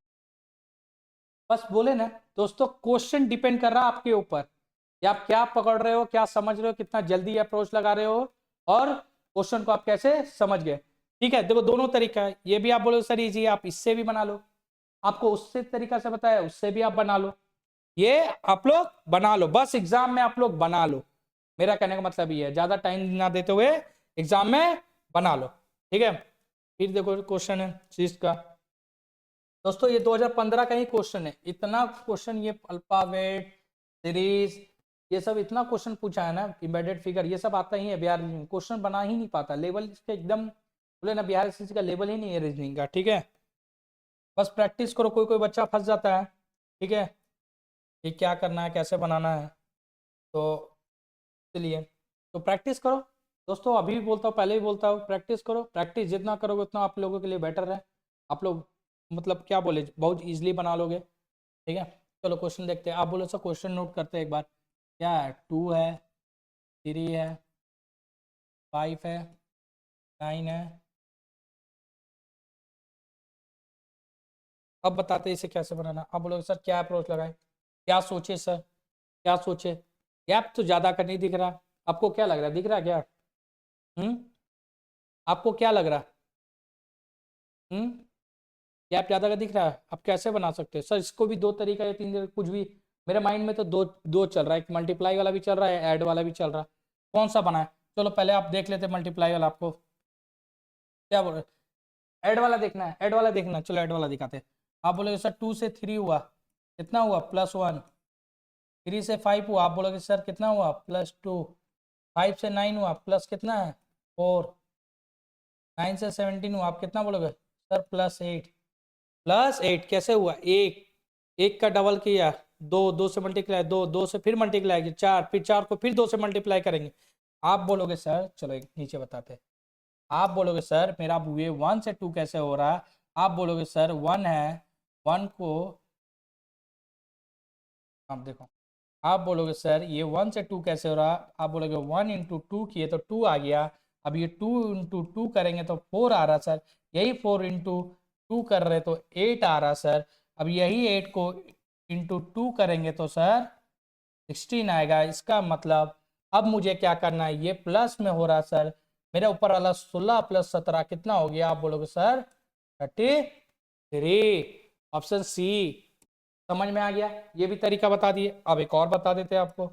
बस बोले ना दोस्तों, क्वेश्चन डिपेंड कर रहा है आपके ऊपर कि आप क्या पकड़ रहे हो, क्या समझ रहे हो, कितना जल्दी अप्रोच लगा रहे हो, और क्वेश्चन को आप कैसे समझ गए। ठीक है, देखो दोनों तरीका है। ये भी आप बोलो सर इजी, आप इससे भी बना लो, आपको उससे तरीका से बताया उससे भी आप बना लो, ये आप लोग बना लो, बस एग्जाम में आप लोग बना लो। मेरा कहने का मतलब ये है, ज्यादा टाइम ना देते हुए एग्जाम में बना लो, ठीक है। फिर देखो क्वेश्चन है चीज का, दोस्तों ये 2015 का ही क्वेश्चन है। इतना क्वेश्चन ये अल्फाबेट सीरीज ये सब इतना क्वेश्चन पूछा है ना, एम्बेडेड फिगर ये सब आता ही है। बिहार क्वेश्चन बना ही नहीं पाता, लेवल इसका एकदम बोले ना बिहार का लेवल ही नहीं है रीजनिंग का, ठीक है। बस प्रैक्टिस करो, कोई कोई बच्चा फंस जाता है, ठीक है, कि क्या करना है कैसे बनाना है, तो इसलिए तो प्रैक्टिस करो दोस्तों। अभी भी बोलता हूँ पहले भी बोलता हूँ, प्रैक्टिस करो, प्रैक्टिस जितना करोगे उतना आप लोगों के लिए बेटर है। आप लोग मतलब क्या बोले बहुत इजीली बना लोगे, ठीक है। चलो क्वेश्चन देखते हैं। आप बोलो सर क्वेश्चन नोट करते हैं एक बार। क्या है 2 है 3 है 5 है 9 है। अब बताते हैं इसे कैसे बनाना। आप बोलोगे सर क्या अप्रोच लगाए, क्या सोचे सर, क्या सोचे। गैप तो ज्यादा का नहीं दिख रहा, आपको क्या लग रहा है, दिख रहा क्या? हम्म, आपको क्या लग रहा? हम्म, गैप ज्यादा का दिख रहा है, आप कैसे बना सकते हैं सर? इसको भी 2 तरीका या 3 तरीका कुछ भी, मेरे माइंड में तो दो दो चल रहा है, एक मल्टीप्लाई वाला भी चल रहा है, ऐड वाला भी चल रहा है। कौन सा बनाए? चलो पहले आप देख लेते मल्टीप्लाई वाला, आपको क्या बोल रहे, ऐड वाला देखना है, ऐड वाला देखना है, चलो ऐड वाला दिखाते हैं। आप बोलोगे सर 2 से 3 हुआ, कितना हुआ +1। 3 से 5 हुआ, आप बोलोगे सर कितना हुआ +2। 5 से 9 हुआ प्लस कितना है 4। 9 से 17 हुआ, आप कितना बोलोगे सर +8। +8 कैसे हुआ, एक एक का डबल किया, दो दो से मल्टीप्लाई, दो दो से फिर मल्टीप्लाई किया 4, फिर 4 को फिर 2 से मल्टीप्लाई करेंगे। आप बोलोगे सर चलो एक नीचे बताते हैं। आप बोलोगे सर मेरा ये 1 से 2 कैसे हो रहा है, आप बोलोगे सर 1 है, 1 को आप देखो, आप बोलोगे सर ये 1 से 2 कैसे हो रहा, आप बोलोगे 1 इंटू 2 किए तो 2 आ गया। अब ये 2 इंटू 2 करेंगे तो 4 आ रहा सर, यही 4 इंटू 2 कर रहे तो 8 आ रहा सर। अब यही 8 को इंटू 2 करेंगे तो सर 16 आएगा। इसका मतलब अब मुझे क्या करना है, ये प्लस में हो रहा सर, मेरा ऊपर वाला 16 + 17 कितना हो गया, आप बोलोगे सर 33। Option C. समझ में आ गया, ये भी तरीका बता दिए। अब एक और बता देते हैं आपको।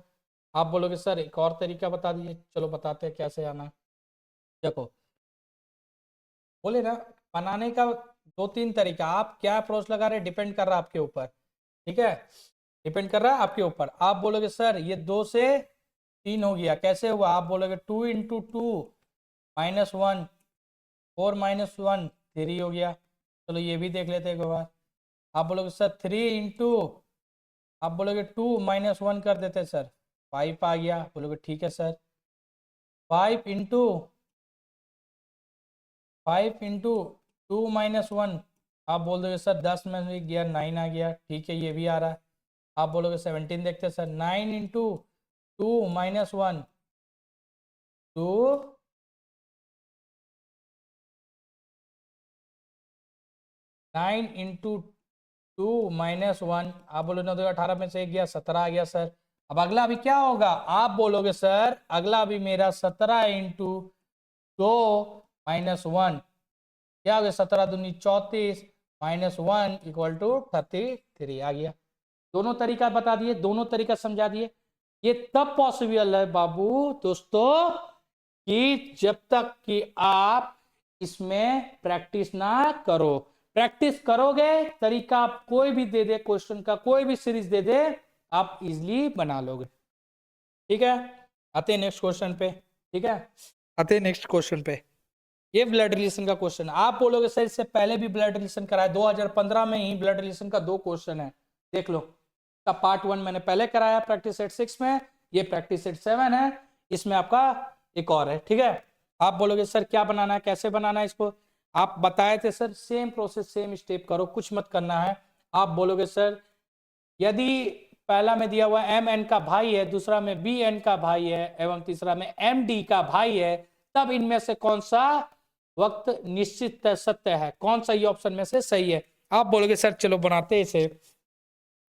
आप बोलोगे सर एक और तरीका बता दिए, चलो बताते हैं कैसे आना। देखो बोले ना बनाने का 2-3 तरीका, आप क्या अप्रोच लगा रहे डिपेंड कर रहा है आपके ऊपर, ठीक है, डिपेंड कर रहा है आपके ऊपर। आप बोलोगे सर ये 2 से 3 हो गया, कैसे हुआ, आप बोलोगे 2 इंटू 2 -1, 4 -1 3 हो गया। चलो ये भी देख लेते हैं एक बार। आप बोलोगे सर 3 इंटू, आप बोलोगे 2 -1 कर देते सर 5 आ गया, बोलोगे ठीक है सर। 5 इंटू 2 - 1, आप बोल दोगे सर 10 में से गया 9 आ गया, ठीक है ये भी आ रहा है। आप बोलोगे 17 देखते सर 9 इंटू 2 -1 2 9 इंटू 2 -1, आप बोलो 9 2 18 में से एक गया 17 आ गया सर। अब अगला अभी क्या होगा, आप बोलोगे सर अगला अभी मेरा 17 इंटू 2 -1 क्या हो गया, 17 दूनी 34 -1 इक्वल टू 33 आ गया। दोनों तरीका बता दिए, दोनों तरीका समझा दिए। ये तब पॉसिबल है बाबू दोस्तों कि जब तक कि आप इसमें प्रैक्टिस ना करो। प्रैक्टिस करोगे, तरीका आप कोई भी दे दे, क्वेश्चन का कोई भी सीरीज दे दे, आप इजीली बना लोगे। ठीक है, आते हैं नेक्स्ट क्वेश्चन पे। ठीक है, आते हैं नेक्स्ट क्वेश्चन पे। ये ब्लड रिलेशन का क्वेश्चन, आप बोलोगे सर इससे पहले भी ब्लड रिलेशन कराया, 2015 में ही ब्लड रिलेशन का 2 क्वेश्चन है, देख लो। का पार्ट 1 मैंने पहले कराया प्रैक्टिस सेट 6 में, ये प्रैक्टिस सेट 7 है, इसमें आपका एक और है। ठीक है, आप बोलोगे सर क्या बनाना है, कैसे बनाना है इसको, आप बताए थे sir same process same step करो, कुछ मत करना है। आप बोलोगे सर यदि पहला में दिया हुआ एम एन का भाई है, दूसरा में बी एन का भाई है एवं तीसरा में एम डी का भाई है, तब इनमें से कौन सा वक्त निश्चित सत्य है, कौन सा ये ऑप्शन में से सही है। आप बोलोगे सर चलो बनाते इसे,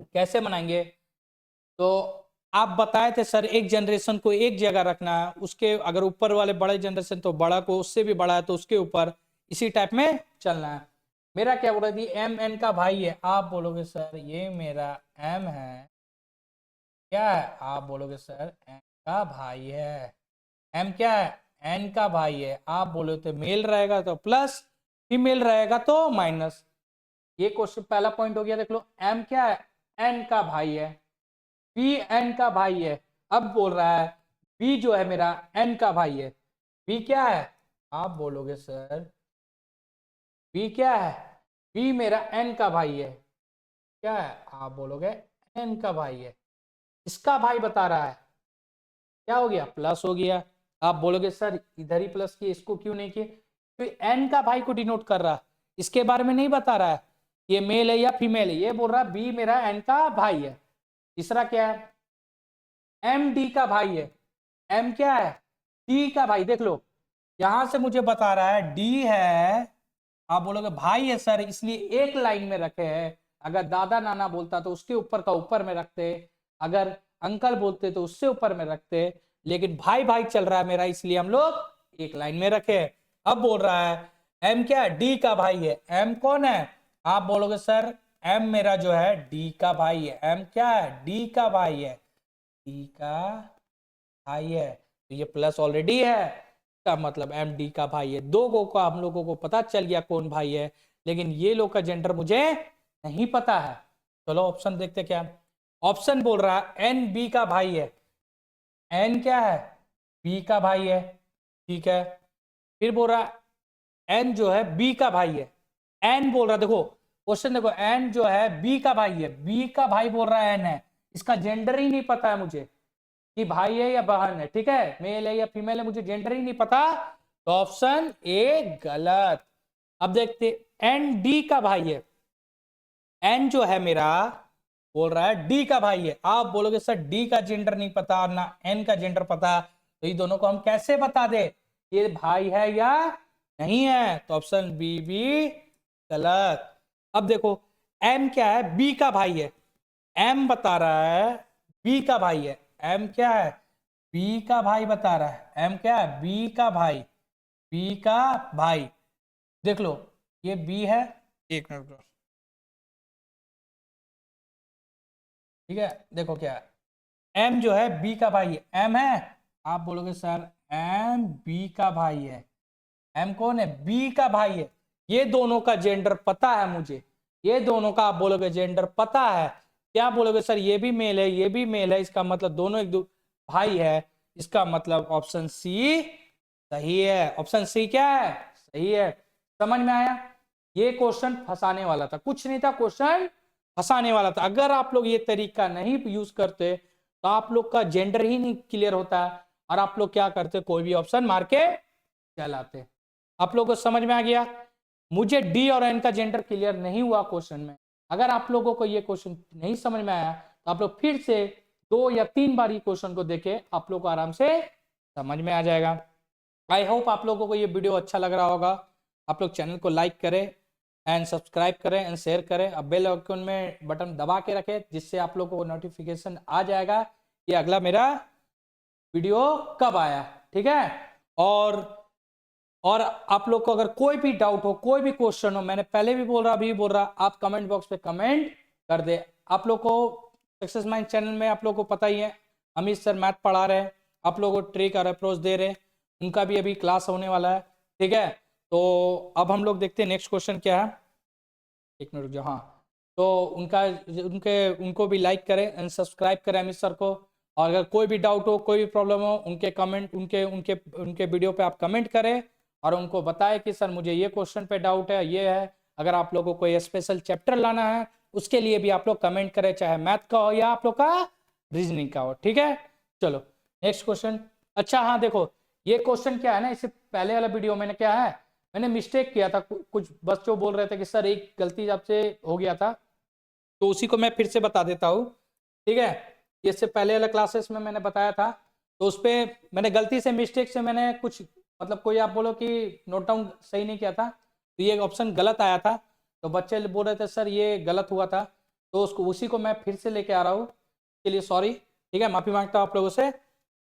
कैसे बनाएंगे। तो आप बताए थे सर एक जनरेशन को एक जगह रखना है, उसके अगर ऊपर वाले बड़े जनरेशन तो बड़ा को उससे भी बड़ा है तो उसके ऊपर, इसी टाइप में चलना है। मेरा क्या बोल रही थी, एम एन का भाई है, आप बोलोगे सर ये मेरा एम है, क्या है, आप बोलोगे सर एन का भाई है। एम क्या है, एन का भाई है, आप बोलोगे तो मेल रहेगा तो प्लस, फीमेल रहेगा तो माइनस। ये क्वेश्चन पहला पॉइंट हो गया, देख लो एम क्या है, एन का भाई है, बी एन का भाई है। अब बोल रहा है बी जो है मेरा एन का भाई है, बी क्या है, आप बोलोगे सर बी क्या है, बी मेरा एन का भाई है, क्या है, आप बोलोगे एन का भाई है, इसका भाई बता रहा है, क्या हो गया, प्लस हो गया। आप बोलोगे सर इधर ही प्लस किए, इसको क्यों नहीं किए, तो एन का भाई को डिनोट कर रहा, इसके बारे में नहीं बता रहा है ये मेल है या फीमेल है, ये बोल रहा है बी मेरा एन का भाई है। तीसरा क्या है, एम डी का भाई है, एम क्या है, डी का भाई, देख लो यहां से मुझे बता रहा है डी है, आप बोलोगे भाई है सर इसलिए एक लाइन में रखे हैं, अगर दादा नाना बोलता तो उसके ऊपर का ऊपर में रखते, अगर अंकल बोलते तो उससे ऊपर में रखते, लेकिन भाई भाई चल रहा है मेरा इसलिए हम लोग एक लाइन में रखे। अब बोल रहा है एम क्या है, डी का भाई है, एम कौन है, आप बोलोगे सर एम मेरा जो है डी का भाई है, एम क्या है, डी का भाई है, डी का भाई है, तो ये प्लस ऑलरेडी है, का मतलब एम डी का भाई है। दो गो का हम लोगों को पता चल गया कौन भाई है, लेकिन ये लोग का जेंडर मुझे नहीं पता है। चलो ऑप्शन देखते क्या, ऑप्शन बोल रहा है एन बी का भाई है, एन क्या है, बी का भाई है, ठीक है। फिर बोल रहा है एन जो है बी का भाई है, एन बोल रहा है, देखो क्वेश्चन देखो, एन जो है बी का भाई है, बी का भाई बोल रहा है एन है, इसका जेंडर ही नहीं पता है मुझे कि भाई है या बहन है, ठीक है, मेल है या फीमेल है, मुझे जेंडर ही नहीं पता, तो ऑप्शन ए गलत। अब देखते एन डी का भाई है, एन जो है मेरा बोल रहा है डी का भाई है, आप बोलोगे सर डी का जेंडर नहीं पता ना एन का जेंडर पता, तो ये दोनों को हम कैसे बता दे ये भाई है या नहीं है, तो ऑप्शन बी भी गलत। अब देखो एम क्या है, बी का भाई है, एम बता रहा है बी का भाई है, एम क्या है, बी का भाई बता रहा है, एम क्या है, बी का भाई, बी का भाई, देख लो ये बी है, एक मिनट रुको। ठीक है, देखो क्या है, एम जो है बी का भाई है, एम है, आप बोलोगे सर एम बी का भाई है, एम कौन है, बी का भाई है, ये दोनों का जेंडर पता है मुझे, ये दोनों का आप बोलोगे जेंडर पता है, क्या बोलोगे सर ये भी मेल है ये भी मेल है, इसका मतलब दोनों एक दो भाई है, इसका मतलब ऑप्शन सी सही है। ऑप्शन सी क्या है, सही है। समझ में आया, ये क्वेश्चन फंसाने वाला था, कुछ नहीं था, क्वेश्चन फंसाने वाला था। अगर आप लोग ये तरीका नहीं यूज करते तो आप लोग का जेंडर ही नहीं क्लियर होता और आप लोग क्या करते, कोई भी ऑप्शन मार के चलाते। आप लोगों को समझ में आ गया, मुझे डी और एन का जेंडर क्लियर नहीं हुआ क्वेश्चन में। अगर आप लोगों को ये क्वेश्चन नहीं समझ में आया तो आप लोग फिर से 2 या 3 बार ये क्वेश्चन को देखे, आप लोग को आराम से समझ में आ जाएगा। आई होप आप लोगों को ये वीडियो अच्छा लग रहा होगा। आप लोग चैनल को लाइक करें एंड सब्सक्राइब करें एंड शेयर करें, अब बेल आइकन में बटन दबा के रखें जिससे आप लोगों को नोटिफिकेशन आ जाएगा कि अगला मेरा वीडियो कब आया, ठीक है। और आप लोग को अगर कोई भी डाउट हो, कोई भी क्वेश्चन हो, मैंने पहले भी बोल रहा, अभी भी बोल रहा, आप कमेंट बॉक्स पे कमेंट कर दे। आप लोग को सक्सेस माइंड चैनल में आप लोग को पता ही है, अमित सर मैथ पढ़ा रहे हैं, आप लोगों को ट्रिक और अप्रोच दे रहे हैं, उनका भी अभी क्लास होने वाला है, ठीक है। तो अब हम लोग देखते हैं नेक्स्ट क्वेश्चन क्या है। एक मिनट रुक जाओ, हाँ। तो उनको भी लाइक करें एंड सब्सक्राइब करें अमित सर को। और अगर कोई भी डाउट हो, कोई भी प्रॉब्लम हो, उनके कमेंट उनके उनके उनके वीडियो पे आप कमेंट करें और उनको बताएं कि सर मुझे ये क्वेश्चन पे डाउट है, ये है। अगर आप लोगों को कोई स्पेशल चैप्टर लाना है, उसके लिए भी आप लोग कमेंट करें, चाहे मैथ का हो या आप लोग का रीजनिंग का हो, ठीक है। चलो नेक्स्ट क्वेश्चन। अच्छा हाँ देखो, ये क्वेश्चन क्या है ना, इससे पहले वाला वीडियो मैंने क्या है, मैंने मिस्टेक किया था, कुछ बच्चों बोल रहे थे कि सर एक गलती आपसे हो गया था, तो उसी को मैं फिर से बता देता हूँ, ठीक है। इससे पहले वाला क्लासेस में मैंने बताया था, तो उस पर मैंने गलती से मिस्टेक से मैंने कुछ मतलब कोई आप बोलो कि नोट डाउन सही नहीं किया था, तो ये ऑप्शन गलत आया था, तो बच्चे बोल रहे थे सर ये गलत हुआ था, तो उसको उसी को मैं फिर से लेके आ रहा हूँ, के लिए सॉरी, ठीक है, माफी मांगता हूँ आप लोगों से।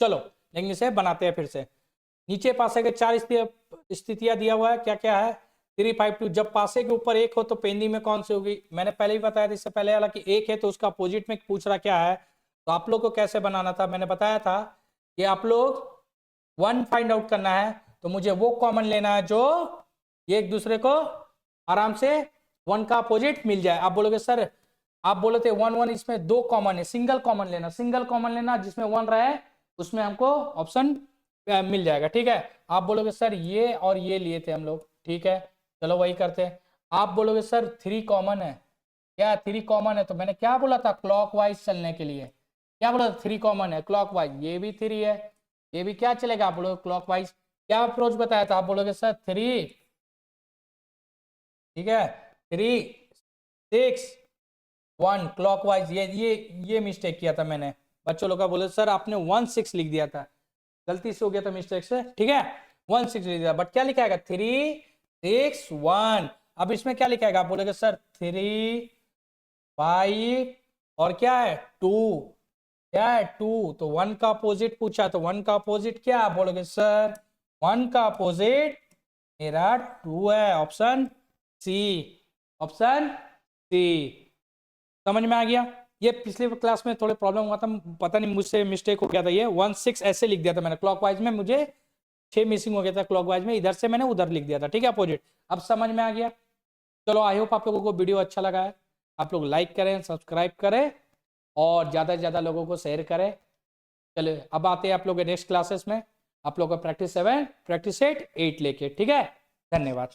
चलो लेकिन इसे बनाते हैं फिर से। नीचे पासे के 4 स्थितियां दिया हुआ है, क्या क्या है। 352, जब पासे के ऊपर एक हो तो पेंदी में कौन सी होगी, मैंने पहले ही बताया था इससे पहले, हालांकि एक है तो उसका अपोजिट में पूछ रहा क्या है, तो आप लोग को कैसे बनाना था, मैंने बताया था कि आप लोग 1 फाइंड आउट करना है, तो मुझे वो कॉमन लेना है जो ये एक दूसरे को आराम से 1 का अपोजिट मिल जाए। आप बोलोगे सर, आप बोले थे 1 1, इसमें 2 कॉमन है, सिंगल कॉमन लेना, सिंगल कॉमन लेना, जिसमें 1 रहे उसमें हमको ऑप्शन मिल जाएगा, ठीक है। आप बोलोगे सर ये और ये लिए थे हम लोग, ठीक है, चलो वही करते हैं। आप बोलोगे सर 3 कॉमन है, क्या 3 कॉमन है, तो मैंने क्या बोला था क्लॉकवाइज चलने के लिए, क्या बोला था 3 कॉमन है क्लॉकवाइज, ये भी 3 है, ये भी क्या चलेगा, आप बोलोगे क्लॉकवाइज। क्या अप्रोच बताया था, आप बोलोगे सर 3, ठीक है, 3 6 1 क्लॉकवाइज, ये मिस्टेक किया था मैंने, बच्चों लोग का बोले सर आपने 1 6 लिख दिया था, गलती से हो गया था मिस्टेक से, ठीक है, 1 6 लिख दिया, बट क्या लिखाएगा 3 6 1। अब इसमें क्या लिखाएगा, आप बोलेगे सर 3 5 और क्या है 2, क्या है 2, तो 1 का अपोजिट पूछा, तो 1 का अपोजिट क्या, आप बोलोगे सर 1 का अपोजिट मेरा 2 है, ऑप्शन सी, ऑप्शन सी। समझ में आ गया। ये पिछले क्लास में थोड़े प्रॉब्लम हुआ था, पता नहीं मुझसे मिस्टेक हो गया था, ये 1 6 ऐसे लिख दिया था मैंने, क्लॉकवाइज में मुझे 6 मिसिंग हो गया था, क्लॉकवाइज में इधर से मैंने उधर लिख दिया था, ठीक है, अपोजिट। अब समझ में आ गया। चलो आई होप आप लोगों को वीडियो अच्छा लगा है, आप लोग लाइक करें, सब्सक्राइब करें और ज़्यादा से ज़्यादा लोगों को शेयर करें। चलिए अब आते हैं आप लोग नेक्स्ट क्लासेस में, आप लोग का प्रैक्टिस 7 प्रैक्टिस 8 लेके, ठीक है। धन्यवाद।